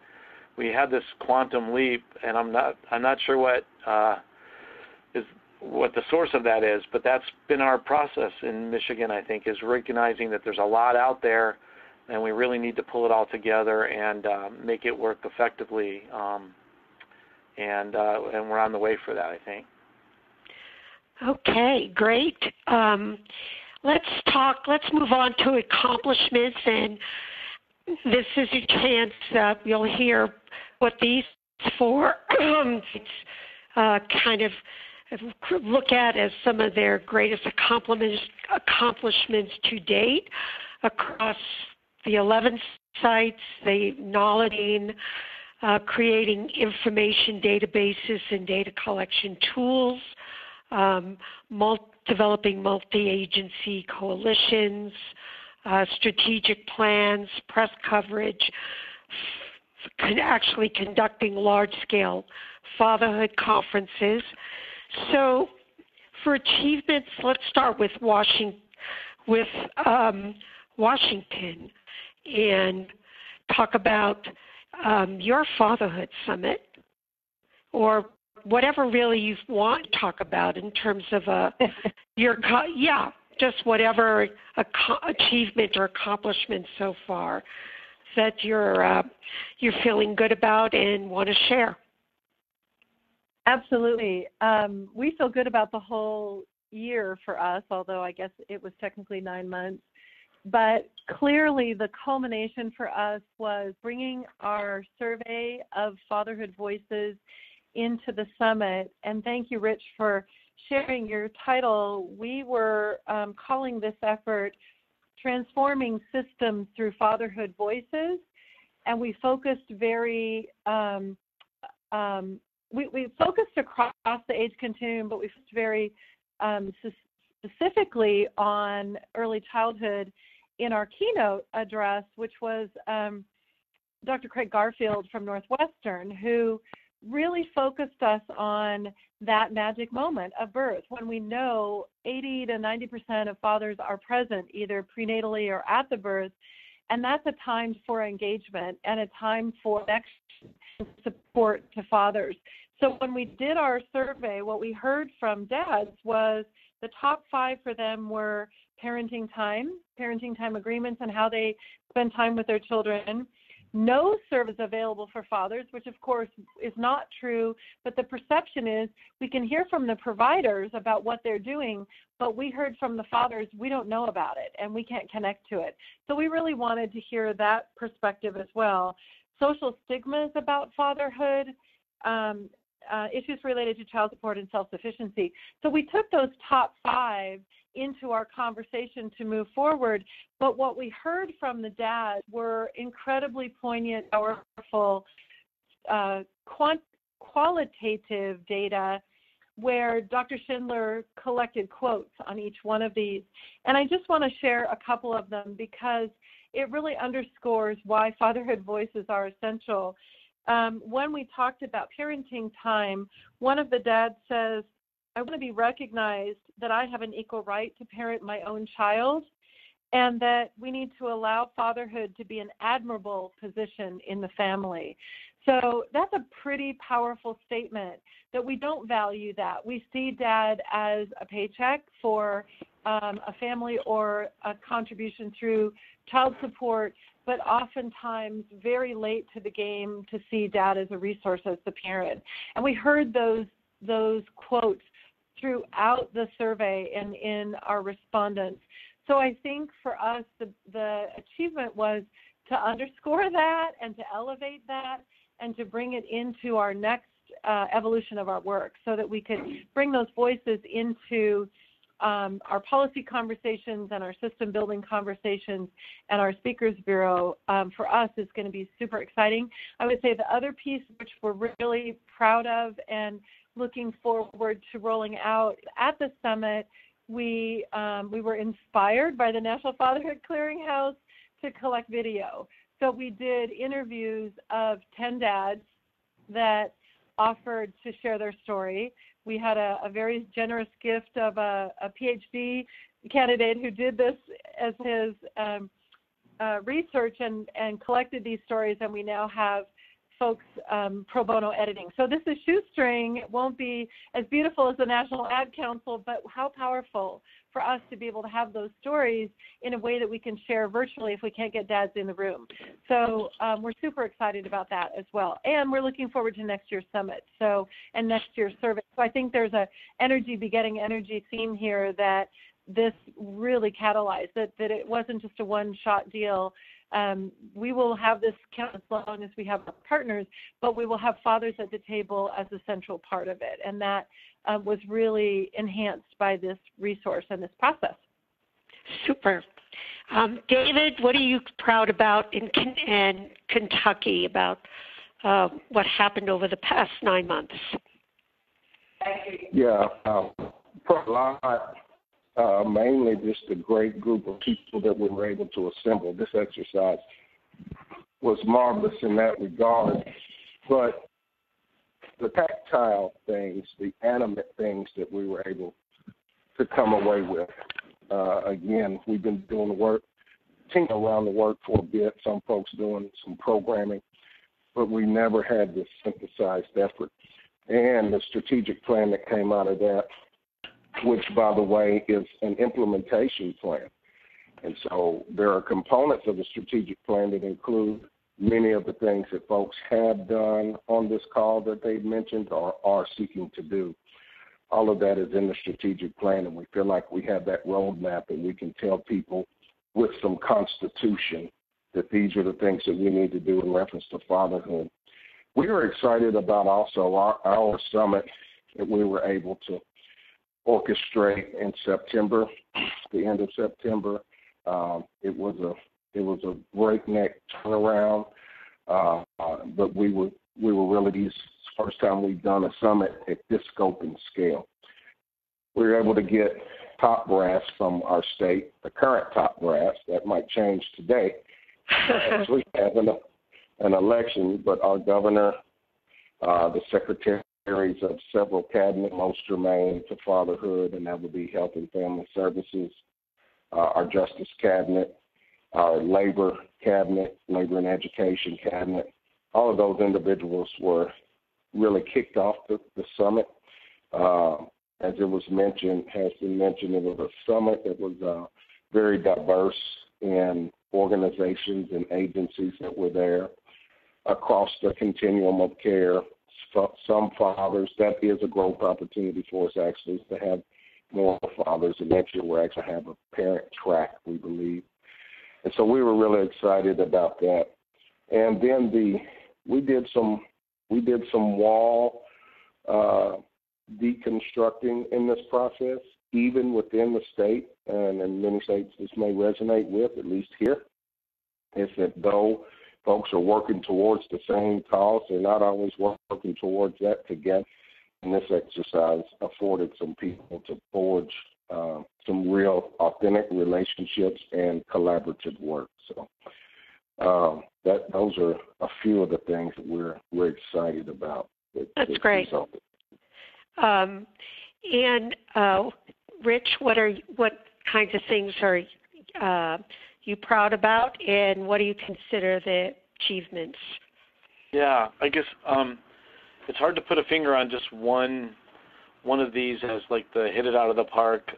we had this quantum leap, and I'm not sure what the source of that is, but that's been our process in Michigan, I think, is recognizing that there's a lot out there, and we really need to pull it all together and make it work effectively, and we're on the way for that, I think. Okay, great. Let's move on to accomplishments, and this is your chance. You'll hear what these for kind of look at as some of their greatest accomplishments to date across the 11 sites, the knowledge, creating information databases and data collection tools, developing multi-agency coalitions, strategic plans, press coverage, actually conducting large-scale fatherhood conferences. So for achievements, let's start with Washington and talk about your Fatherhood Summit, or whatever really you want to talk about in terms of just whatever achievement or accomplishment so far that you're feeling good about and want to share. Absolutely. We feel good about the whole year for us, although I guess it was technically 9 months. But clearly the culmination for us was bringing our survey of fatherhood voices into the summit. And thank you, Rich, for sharing your title. We were calling this effort Transforming Systems Through Fatherhood Voices, and we focused we focused across the age continuum, but we focused very specifically on early childhood in our keynote address, which was Dr. Craig Garfield from Northwestern, who really focused us on that magic moment of birth when we know 80 to 90% of fathers are present either prenatally or at the birth, and that's a time for engagement and a time for support to fathers. So when we did our survey, what we heard from dads was the top 5 for them were parenting time agreements and how they spend time with their children. No service available for fathers, which of course is not true, but the perception is we can hear from the providers about what they're doing, but we heard from the fathers we don't know about it and we can't connect to it. So we really wanted to hear that perspective as well. Social stigmas about fatherhood, issues related to child support and self-sufficiency. So we took those top 5 into our conversation to move forward, but what we heard from the dads were incredibly poignant, powerful, qualitative data where Dr. Schindler collected quotes on each one of these. And I just want to share a couple of them because it really underscores why fatherhood voices are essential. When we talked about parenting time, one of the dads says, I want to be recognized that I have an equal right to parent my own child and that we need to allow fatherhood to be an admirable position in the family. So that's a pretty powerful statement that we don't value that. We see dad as a paycheck for a family or a contribution through child support, but oftentimes very late to the game to see dad as a resource as the parent. And we heard those quotes throughout the survey and in our respondents. So I think for us, the achievement was to underscore that and to elevate that and to bring it into our next evolution of our work so that we could bring those voices into our policy conversations and our system building conversations and our speakers bureau. For us is going to be super exciting. I would say the other piece which we're really proud of and looking forward to rolling out at the summit, we were inspired by the National Fatherhood Clearinghouse to collect video. So we did interviews of 10 dads that offered to share their story. We had a very generous gift of a PhD candidate who did this as his research and collected these stories, and we now have folks pro bono editing. So this is shoestring. It won't be as beautiful as the National Ad Council, but how powerful for us to be able to have those stories in a way that we can share virtually if we can't get dads in the room. So we're super excited about that as well. And we're looking forward to next year's summit and next year's survey. So I think there's a energy begetting energy theme here that this really catalyzed, that it wasn't just a one-shot deal. We will have this count as long as we have our partners, but we will have fathers at the table as a central part of it. And that was really enhanced by this resource and this process. Super. David, what are you proud about in Kentucky about what happened over the past 9 months? Yeah, a lot. Mainly just a great group of people that we were able to assemble. This exercise was marvelous in that regard. But the tactile things, the animate things that we were able to come away with, again, we've been doing the work, teaming around the work for a bit, some folks doing some programming, but we never had this synthesized effort. And the strategic plan that came out of that, which, by the way, is an implementation plan. And so there are components of the strategic plan that include many of the things that folks have done on this call that they've mentioned or are seeking to do. All of that is in the strategic plan, and we feel like we have that roadmap and we can tell people with some constitution that these are the things that we need to do in reference to fatherhood. We were excited about also our summit that we were able to orchestrate in September, the end of September. It was a breakneck turnaround, but we were really the first time we've done a summit at this scope and scale. We were able to get top brass from our state, the current top brass. That might change today as we have an election, but our governor, the secretaries of several cabinet, most germane to fatherhood, and that would be Health and Family Services, our Justice Cabinet, our Labor Cabinet, Labor and Education Cabinet. All of those individuals were really kicked off the summit. As it was mentioned, it was a summit that was very diverse in organizations and agencies that were there across the continuum of care. Some fathers, that is a growth opportunity for us actually to have more fathers, and next year we'll actually have a parent track, we believe. And so we were really excited about that. And then we did some wall deconstructing in this process, even within the state, and in many states this may resonate with, at least here, is that though folks are working towards the same cause, they're not always working towards that together. And this exercise afforded some people to forge some real authentic relationships and collaborative work. So those are a few of the things that we're excited about. That's great. And Rich, what kinds of things are you proud about, and what do you consider the achievements? Yeah, I guess it's hard to put a finger on just one of these as like the hit it out of the park.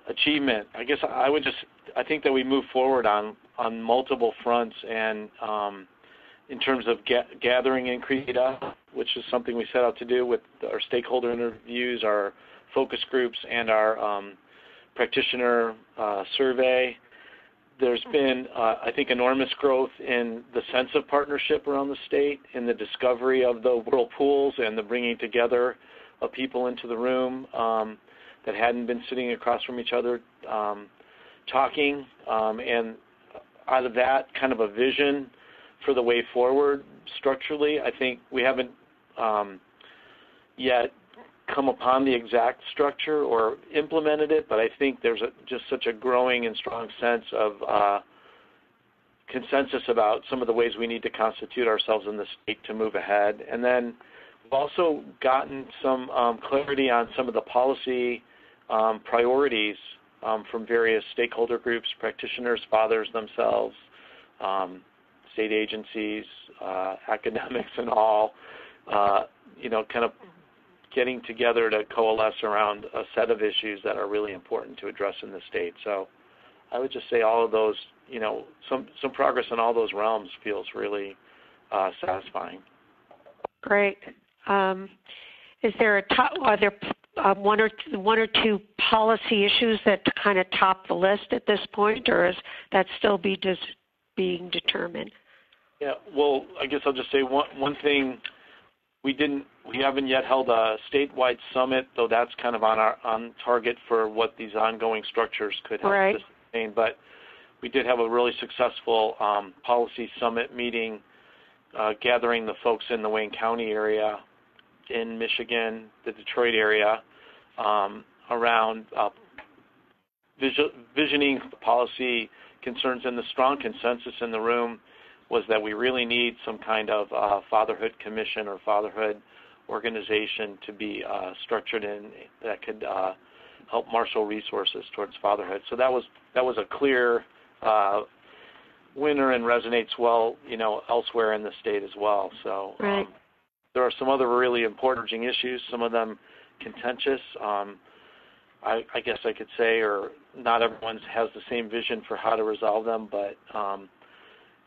achievement. I guess I think that we move forward on multiple fronts, and in terms of gathering increased data, which is something we set out to do with our stakeholder interviews, our focus groups, and our practitioner survey. There's been, I think, enormous growth in the sense of partnership around the state, in the discovery of the whirlpools and the bringing together of people into the room that hadn't been sitting across from each other talking, and out of that kind of a vision for the way forward structurally. I think we haven't yet come upon the exact structure or implemented it, but I think there's just such a growing and strong sense of consensus about some of the ways we need to constitute ourselves in the state to move ahead. And then we've also gotten some clarity on some of the policy priorities from various stakeholder groups, practitioners, fathers themselves, state agencies, academics, and all, kind of getting together to coalesce around a set of issues that are really important to address in the state. So I would just say all of those, some progress in all those realms feels really satisfying. Great. Is there are there one or two policy issues that kind of top the list at this point, or is that still being determined? Yeah, well, I guess I'll just say one thing. We haven't yet held a statewide summit, though that's kind of on target for what these ongoing structures could help to sustain. But we did have a really successful policy summit meeting, gathering the folks in the Wayne County area, in Michigan, the Detroit area, around visioning policy concerns, and the strong consensus in the room was that we really need some kind of fatherhood commission or fatherhood organization to be structured in that could help marshal resources towards fatherhood. So that was a clear winner and resonates well, elsewhere in the state as well. So there are some other really important issues, some of them contentious. I guess I could say, or not everyone has the same vision for how to resolve them, but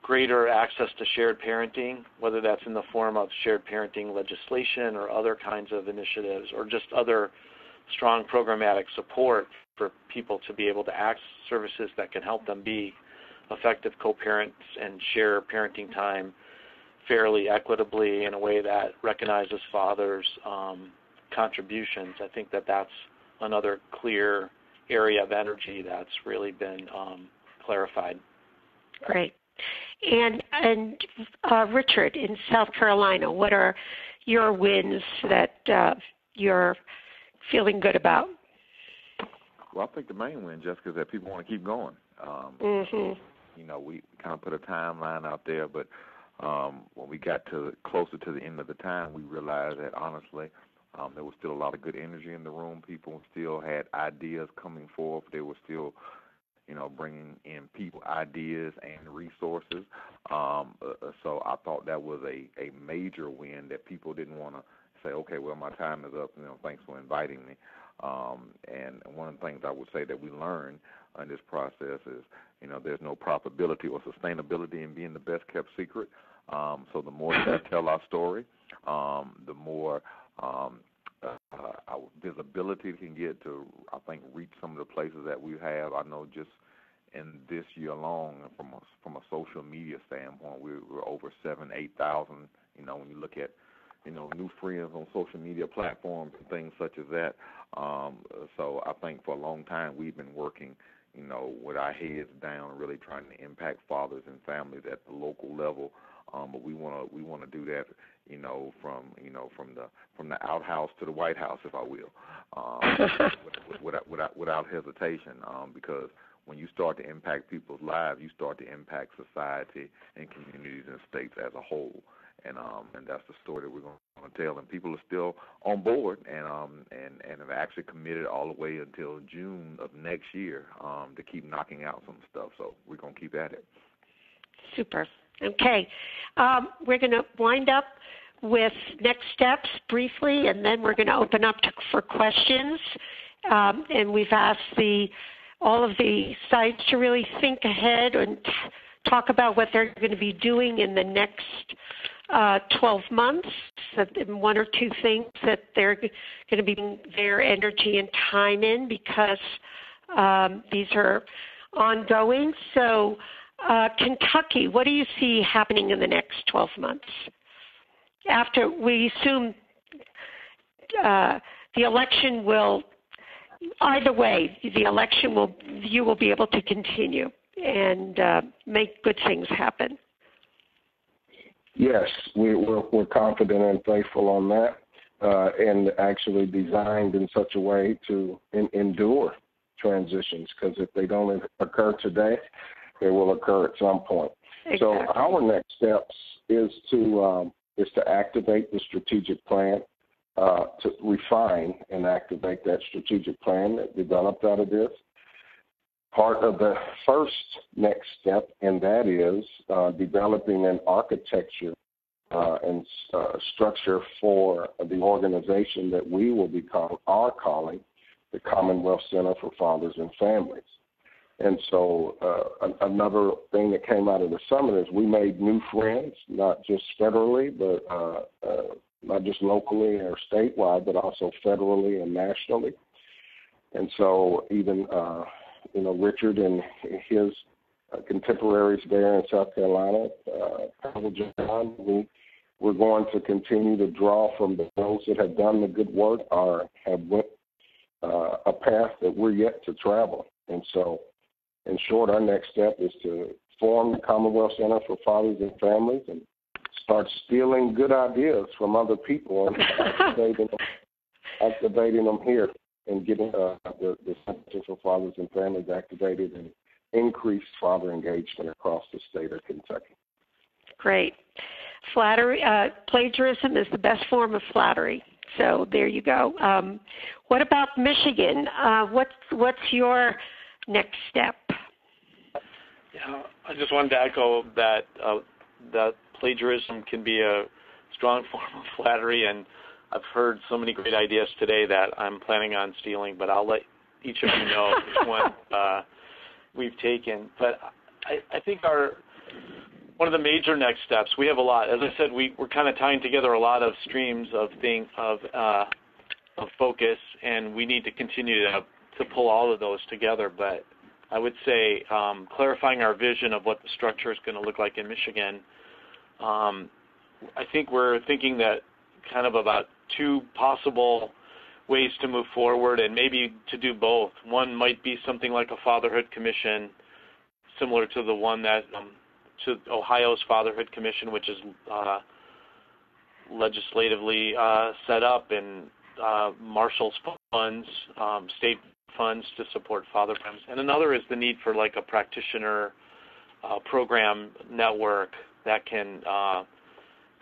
greater access to shared parenting, whether that's in the form of shared parenting legislation or other kinds of initiatives, or just other strong programmatic support for people to be able to access services that can help them be effective co-parents and share parenting time fairly equitably in a way that recognizes fathers' contributions. I think that's another clear area of energy that's really been clarified. Great. And Richard, in South Carolina, what are your wins that you're feeling good about? Well, I think the main win, Jessica, is that people want to keep going. We kind of put a timeline out there, but when we got closer to the end of the time, we realized that honestly there was still a lot of good energy in the room. People still had ideas coming forth. They were still bringing in people, ideas, and resources. So I thought that was a major win, that people didn't want to say, okay, well, my time is up, thanks for inviting me. And one of the things I would say that we learned in this process is, there's no probability or sustainability in being the best kept secret. So the more we tell our story, the more our visibility can get to, I think, reach some of the places that we have. I know just in this year alone, from a social media standpoint, we're over 7,000, 8,000. When you look at new friends on social media platforms and things such as that. So I think for a long time we've been working, with our heads down, really trying to impact fathers and families at the local level. But we want to do that, from the outhouse to the White House, if I will, without hesitation. Because when you start to impact people's lives, you start to impact society and communities and states as a whole. And that's the story that we're going to tell. And people are still on board and have actually committed all the way until June of next year to keep knocking out some stuff. So we're going to keep at it. Super. Okay. We're going to wind up with next steps briefly, and then we're going to open up for questions. and we've asked all of the sites to really think ahead and talk about what they're going to be doing in the next 12 months, one or two things that they're going to be putting their energy and time in, because these are ongoing. So Kentucky, what do you see happening in the next 12 months? After we assume the election will, either way, you will be able to continue and make good things happen. Yes, we're confident and faithful on that, and actually designed in such a way to endure transitions, because if they don't occur today, they will occur at some point. Exactly. So our next steps is to activate the strategic plan, to refine and activate that strategic plan that developed out of this. Part of the first next step, and that is developing an architecture and structure for the organization that we will be calling the Commonwealth Center for Fathers and Families. And so another thing that came out of the summit is we made new friends, not just federally, but not just locally or statewide, but also federally and nationally. And so even Richard and his contemporaries there in South Carolina, John, we're going to continue to draw from those that have done the good work or have went a path that we're yet to travel. And so, in short, our next step is to form the Commonwealth Center for Fathers and Families and start stealing good ideas from other people and activating them here, and getting the Center for Fathers and Families activated and increased father engagement across the state of Kentucky. Great. Flattery, plagiarism is the best form of flattery. So there you go. What about Michigan? What's your next step? Yeah, I just wanted to echo that that plagiarism can be a strong form of flattery, and I've heard so many great ideas today that I'm planning on stealing, but I'll let each of you know which one we've taken. But I think one of the major next steps, we have a lot. As I said, we're kind of tying together a lot of streams of focus, and we need to continue to pull all of those together. But I would say clarifying our vision of what the structure is going to look like in Michigan. I think we're thinking that kind of about two possible ways to move forward, and maybe to do both. One might be something like a Fatherhood Commission, similar to the one that to Ohio's Fatherhood Commission, which is legislatively set up and marshals funds, state funds to support father programs. And another is the need for like a practitioner program network that can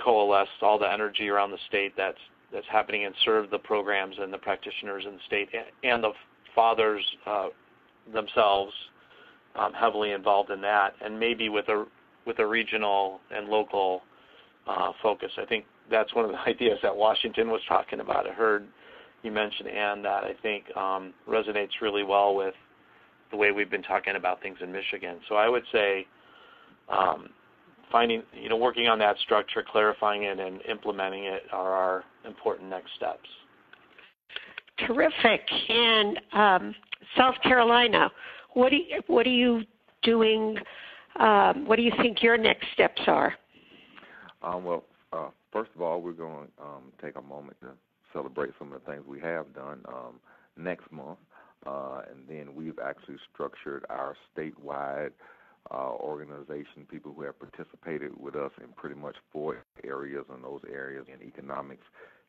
coalesce all the energy around the state that's happening and serve the programs and the practitioners in the state and the fathers themselves heavily involved in that, and maybe with a regional and local focus. I think that's one of the ideas that Washington was talking about. I heard you mention, Ann, that I think resonates really well with the way we've been talking about things in Michigan. So I would say working on that structure, clarifying it, and implementing it are our important next steps. Terrific. And South Carolina, what are you doing? What do you think your next steps are? First of all, we're going to take a moment to celebrate some of the things we have done next month. And then we've actually structured our statewide organization, people who have participated with us in pretty much 4 areas, and those areas in economics,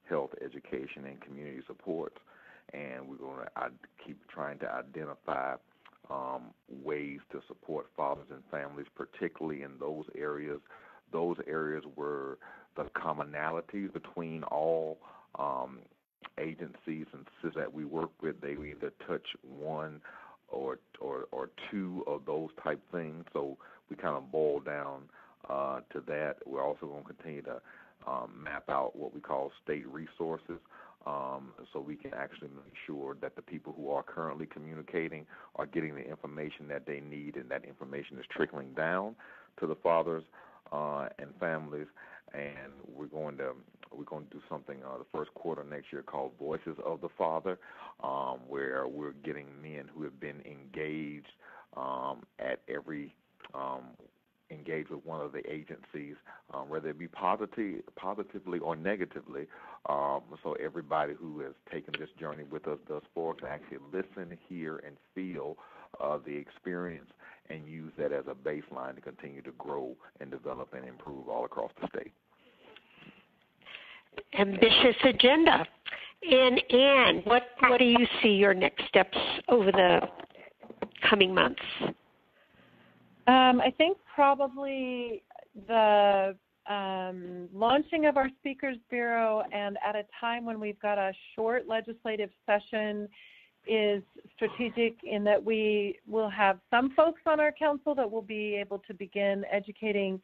health, education, and community support. And we're going to keep trying to identify ways to support fathers and families, particularly in those areas where the commonalities between all agencies and CIS that we work with, they either touch one or two of those type things. So we kind of boil down to that. We're also going to continue to map out what we call state resources so we can actually make sure that the people who are currently communicating are getting the information that they need, and that information is trickling down to the fathers and families. And we're going to do something the first quarter next year called Voices of the Father, where we're getting men who have been engaged at every engaged with one of the agencies, whether it be positively or negatively. So everybody who has taken this journey with us thus far can actually listen, hear, and feel the experience, and use that as a baseline to continue to grow and develop and improve all across the state. Ambitious agenda. And Ann, what do you see your next steps over the coming months? I think probably the launching of our Speakers Bureau, and at a time when we've got a short legislative session, is strategic in that we will have some folks on our council that will be able to begin educating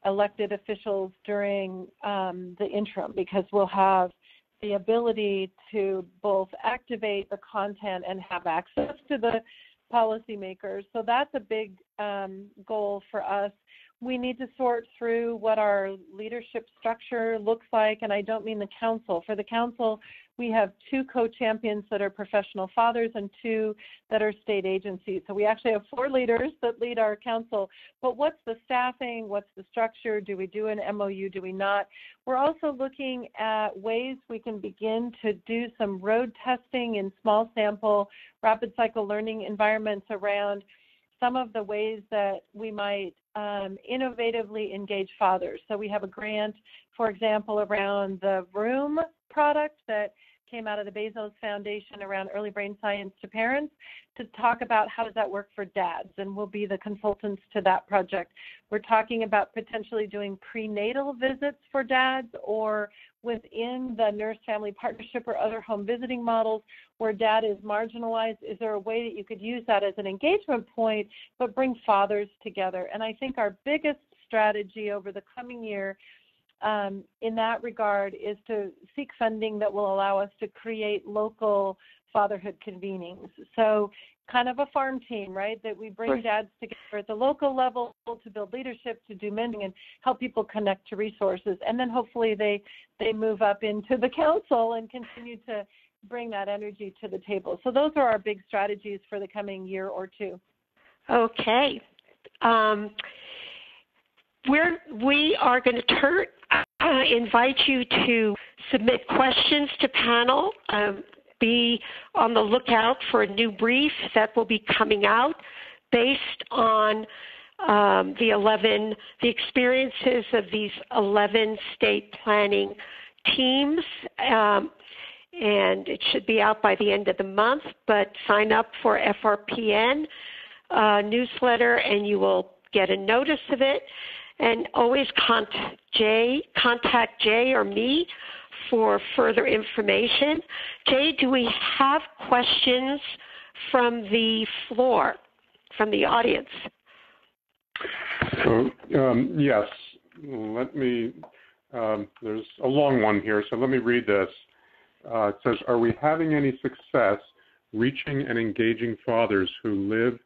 elected officials during the interim, because we'll have the ability to both activate the content and have access to the policymakers. So that's a big goal for us. We need to sort through what our leadership structure looks like, and I don't mean the council. For the council, we have 2 co-champions that are professional fathers and 2 that are state agencies. So we actually have 4 leaders that lead our council. But what's the staffing? What's the structure? Do we do an MOU? Do we not? We're also looking at ways we can begin to do some road testing in small sample, rapid cycle learning environments around some of the ways that we might innovatively engage fathers. So we have a grant, for example, around the Room product that came out of the Bezos Foundation around early brain science to parents, to talk about how does that work for dads, and we'll be the consultants to that project. We're talking about potentially doing prenatal visits for dads, or within the nurse-family partnership or other home visiting models where dad is marginalized. Is there a way that you could use that as an engagement point but bring fathers together? And I think our biggest strategy over the coming year in that regard is to seek funding that will allow us to create local fatherhood convenings. So kind of a farm team, right, that we bring dads together at the local level to build leadership, to do mentoring, and help people connect to resources. And then hopefully they move up into the council and continue to bring that energy to the table. So those are our big strategies for the coming year or 2. Okay. We are going to invite you to submit questions to panel. Be on the lookout for a new brief that will be coming out based on the experiences of these 11 state planning teams. And it should be out by the end of the month, but sign up for FRPN newsletter and you will get a notice of it. And always contact Jay or me for further information. Jay, do we have questions from the floor, from the audience? Yes. Let me, there's a long one here, so let me read this. It says, are we having any success reaching and engaging fathers who live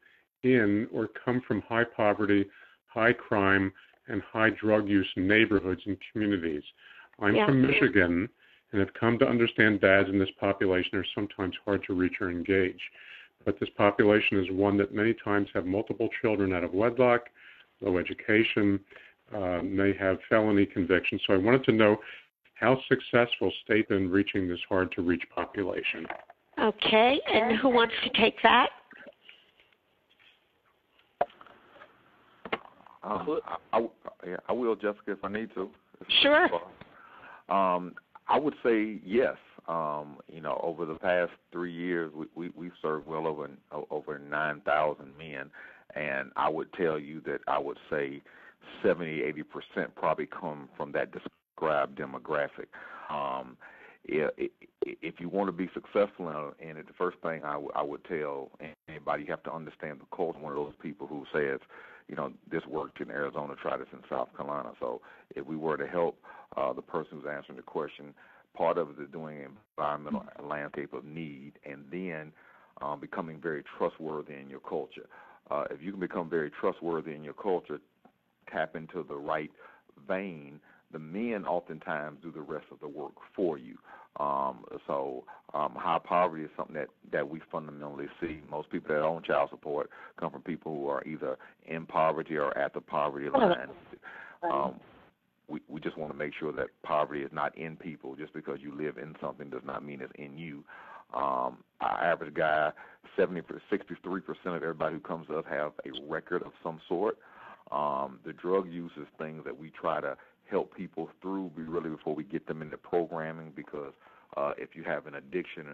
in or come from high poverty, high crime, and high drug use neighborhoods and communities? I'm from Michigan and have come to understand dads in this population are sometimes hard to reach or engage. But this population is one that many times have multiple children out of wedlock, low education, may have felony convictions. So I wanted to know how successful state in reaching this hard to reach population. Okay, and who wants to take that? I will, Jessica, if I need to. Sure. I would say yes. Over the past 3 years, we've served well over 9,000 men, and I would tell you that I would say 70-80% probably come from that described demographic. If you want to be successful in it, the first thing I would tell anybody, you have to understand the culture. One of those people who says, this worked in Arizona, try this in South Carolina. So if we were to help the person who's answering the question, part of it is doing environmental landscape of need, and then becoming very trustworthy in your culture. If you can become very trustworthy in your culture, tap into the right vein, the men oftentimes do the rest of the work for you. So high poverty is something that we fundamentally see. Most people that own child support come from people who are either in poverty or at the poverty line. We just want to make sure that poverty is not in people. Just because you live in something does not mean it's in you. Our average guy, 63% of everybody who comes to us have a record of some sort. The drug use is things that we try to help people through really before we get them into programming, because if you have an addiction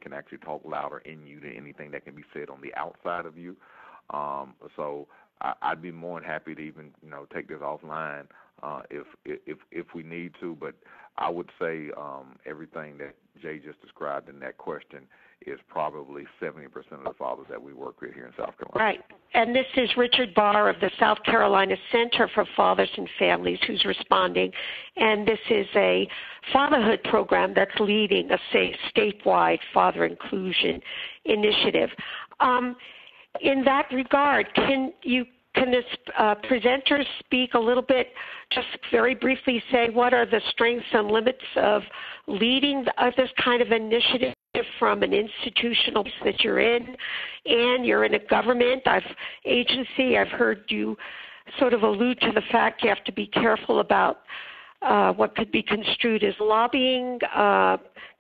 can actually talk louder in you than anything that can be said on the outside of you. So I'd be more than happy to even take this offline if we need to, but I would say everything that Jay just described in that question is probably 70% of the fathers that we work with here in South Carolina. Right. And this is Richard Barr of the South Carolina Center for Fathers and Families who's responding. And this is a fatherhood program that's leading a statewide father inclusion initiative. In that regard, can this presenter speak a little bit, just very briefly say what are the strengths and limits of leading this kind of initiative from an institutional place that you're in, and you're in a government agency? I've heard you sort of allude to the fact you have to be careful about what could be construed as lobbying,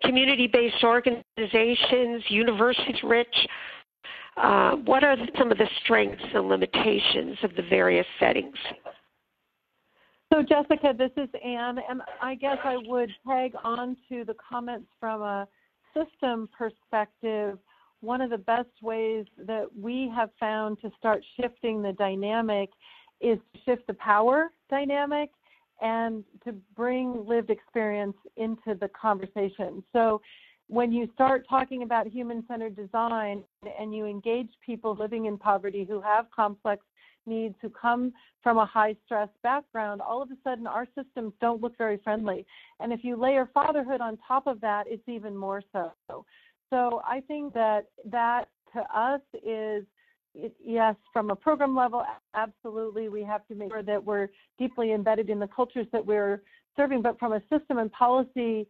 community-based organizations, universities rich. What are some of the strengths and limitations of the various settings? So, Jessica, this is Ann, and I guess I would tag on to the comments from a system perspective. One of the best ways that we have found to start shifting the dynamic is to shift the power dynamic and to bring lived experience into the conversation. So when you start talking about human-centered design and you engage people living in poverty who have complex needs, who come from a high-stress background, all of a sudden our systems don't look very friendly. And if you layer fatherhood on top of that, it's even more so. So I think that to us is, yes, from a program level, absolutely, we have to make sure that we're deeply embedded in the cultures that we're serving. But from a system and policy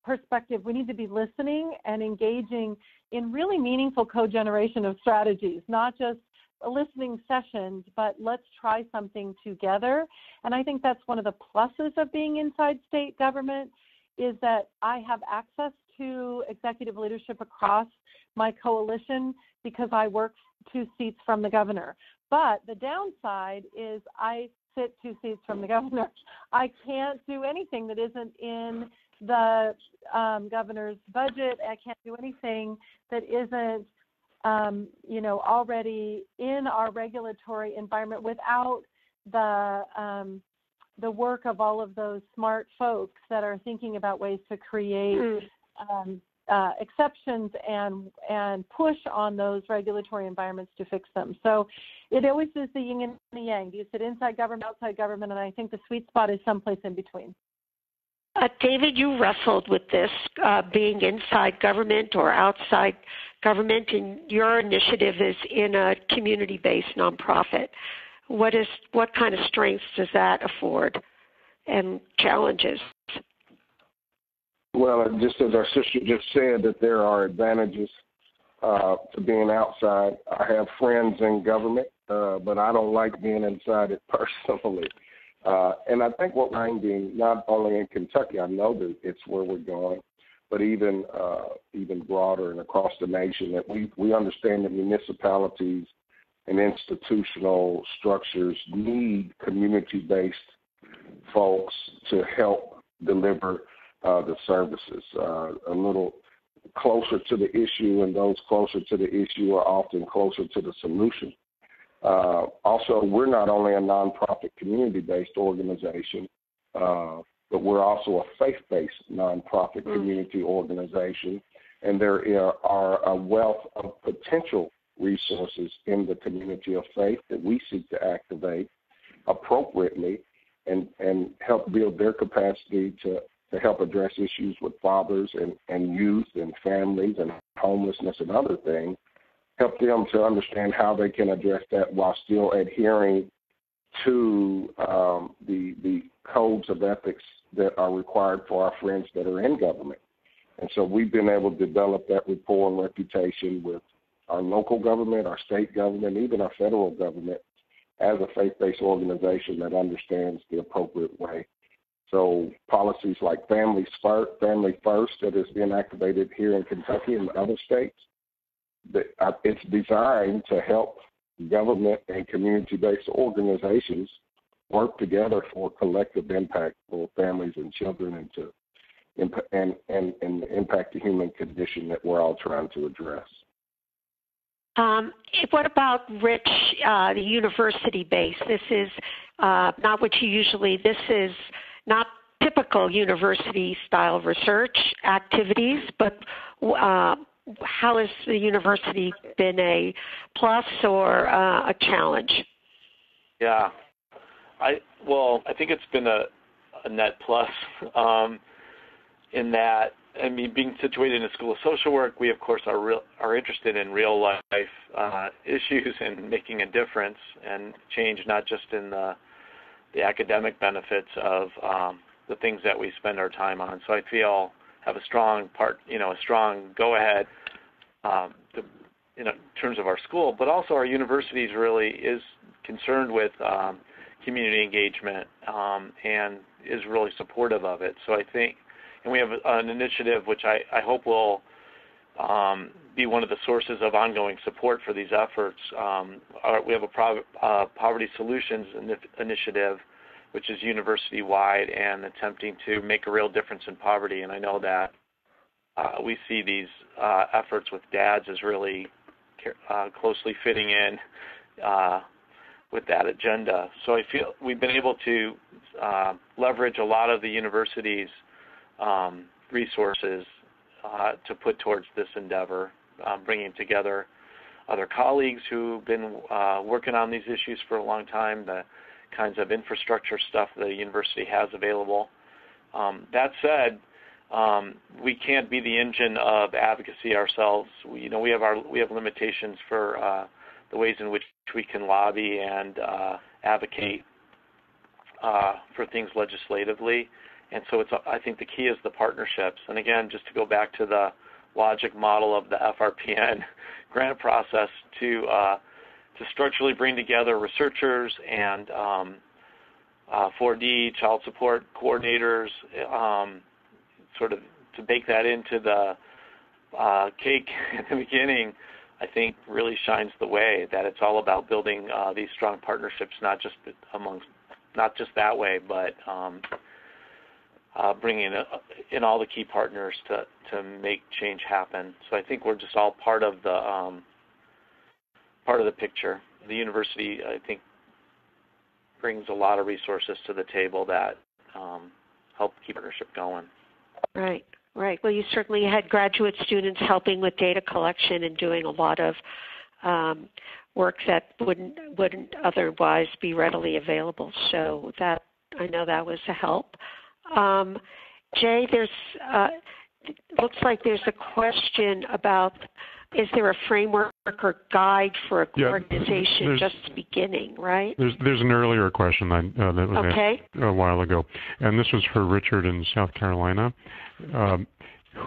perspective, we need to be listening and engaging in really meaningful co-generation of strategies, not just listening sessions, but let's try something together. And I think that's one of the pluses of being inside state government, is that I have access to executive leadership across my coalition because I work 2 seats from the governor. But the downside is I sit 2 seats from the governor. I can't do anything that isn't in the governor's budget. I can't do anything that isn't already in our regulatory environment without the work of all of those smart folks that are thinking about ways to create exceptions and push on those regulatory environments to fix them. So it always is the yin and the yang. Do you sit inside government, outside government? And I think the sweet spot is someplace in between. David, you wrestled with this, being inside government or outside government, and your initiative is in a community-based nonprofit. What kind of strengths does that afford and challenges? Well, just as our sister just said, that there are advantages to being outside. I have friends in government, but I don't like being inside it personally. And I think what we're finding, not only in Kentucky, I know that it's where we're going, but even broader and across the nation, that we understand that municipalities and institutional structures need community-based folks to help deliver the services a little closer to the issue, and those closer to the issue are often closer to the solution. Also, we're not only a nonprofit community-based organization, but we're also a faith-based nonprofit community organization, and there are a wealth of potential resources in the community of faith that we seek to activate appropriately and help build their capacity to help address issues with fathers and youth and families and homelessness and other things, help them to understand how they can address that while still adhering to the codes of ethics that are required for our friends that are in government. And so we've been able to develop that rapport and reputation with our local government, our state government, even our federal government as a faith-based organization that understands the appropriate way. So policies like Family First that is being activated here in Kentucky and other states, it's designed to help government and community-based organizations work together for collective impact for families and children and to impact the human condition that we're all trying to address. What about Rich, the university base? This is not what you usually, this is not typical university-style research activities, but how has the university been a plus or a challenge? Yeah, I think it's been a net plus in that, I mean, being situated in a school of social work, we of course are interested in real life issues and making a difference and change, not just in the academic benefits of the things that we spend our time on. So I feel have a strong strong go ahead in terms of our school, but also our universities really is concerned with community engagement and is really supportive of it. So I think, and we have an initiative which I hope will be one of the sources of ongoing support for these efforts. We have a Poverty Solutions Initiative, which is university-wide and attempting to make a real difference in poverty. And I know that we see these efforts with dads as really closely fitting in with that agenda. So I feel we've been able to leverage a lot of the university's resources to put towards this endeavor, bringing together other colleagues who've been working on these issues for a long time, the kinds of infrastructure stuff the university has available. That said, we can't be the engine of advocacy ourselves. We have limitations for the ways in which we can lobby and advocate for things legislatively. And so I think the key is the partnerships. And again, just to go back to the logic model of the FRPN grant process to structurally bring together researchers and 4D child support coordinators, sort of to bake that into the cake at the beginning, I think really shines the way that it's all about building these strong partnerships, not just that way, but bringing in all the key partners to make change happen. So I think we're just all part of the picture. The university, I think, brings a lot of resources to the table that help keep partnership going. Right. Well, you certainly had graduate students helping with data collection and doing a lot of work that wouldn't otherwise be readily available. So that I know that was a help. Jay, looks like there's a question about, is there a framework or guide for an organization just beginning, right? There's an earlier question that was asked a while ago, and this was for Richard in South Carolina.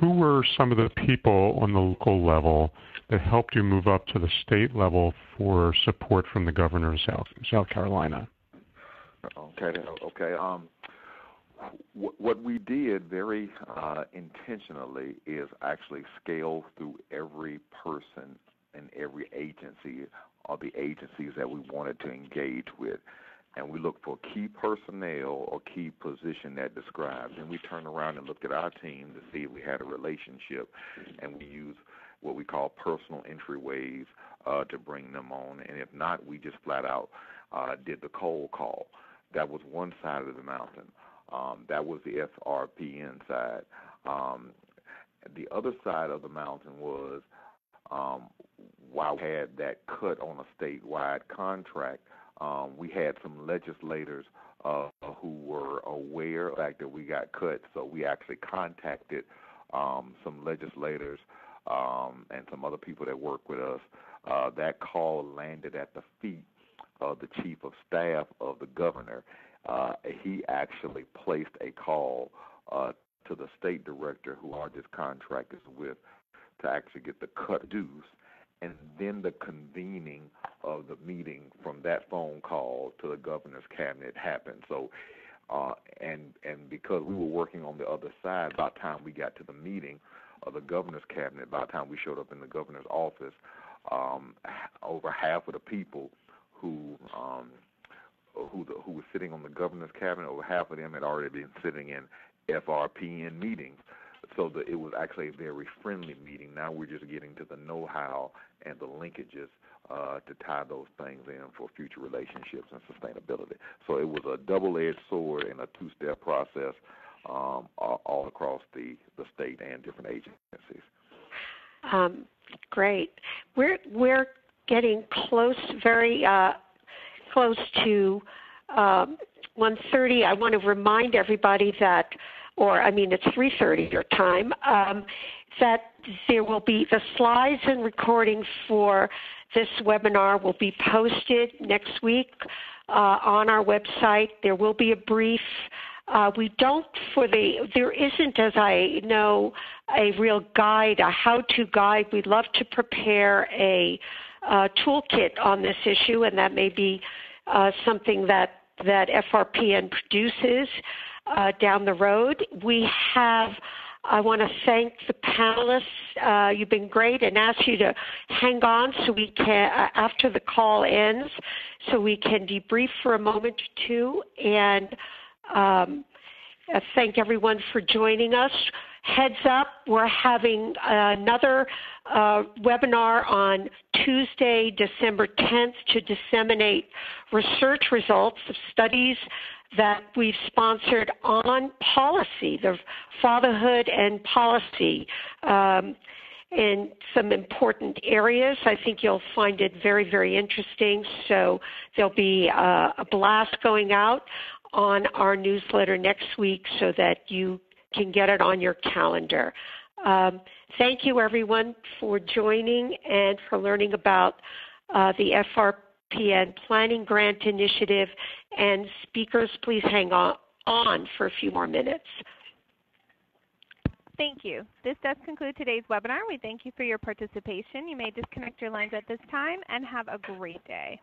Who were some of the people on the local level that helped you move up to the state level for support from the governor of South Carolina? Okay. What we did very intentionally is actually scale through every person and every agency or the agencies that we wanted to engage with. And we looked for key personnel or key position that describes. And we turned around and looked at our team to see if we had a relationship. And we used what we call personal entryways to bring them on. And if not, we just flat out did the cold call. That was one side of the mountain. That was the FRPN side. The other side of the mountain was while we had that cut on a statewide contract, we had some legislators who were aware of the fact that we got cut, so we actually contacted some legislators and some other people that work with us. That call landed at the feet of the chief of staff of the governor. He actually placed a call to the state director who our this contract is with to actually get the cut dues, and then the convening of the meeting from that phone call to the governor's cabinet happened. So, and because we were working on the other side, by the time we got to the meeting of the governor's cabinet, by the time we showed up in the governor's office, over half of the people who was sitting on the governor's cabinet, over half of them had already been sitting in FRPN meetings. So it was actually a very friendly meeting. Now we're just getting to the know-how and the linkages to tie those things in for future relationships and sustainability. So it was a double-edged sword and a two-step process all across the state and different agencies. Great. We're getting close, very close to 1:30. I want to remind everybody that, it's 3:30 your time, that there will be the slides and recording for this webinar will be posted next week on our website. There will be a brief. There isn't, as I know, a real guide, a how-to guide. We'd love to prepare a toolkit on this issue, and that may be something that FRPN produces down the road. I want to thank the panelists. You've been great, and ask you to hang on so we can, after the call ends, so we can debrief for a moment or two, and thank everyone for joining us. Heads up, we're having another webinar on Tuesday, December 10th, to disseminate research results of studies that we've sponsored on policy, the fatherhood and policy in some important areas. I think you'll find it very, very interesting. So there'll be a blast going out on our newsletter next week so that you can get it on your calendar. Thank you, everyone, for joining and for learning about the FRPN Planning Grant Initiative. And speakers, please hang on for a few more minutes. Thank you. This does conclude today's webinar. We thank you for your participation. You may disconnect your lines at this time, and have a great day.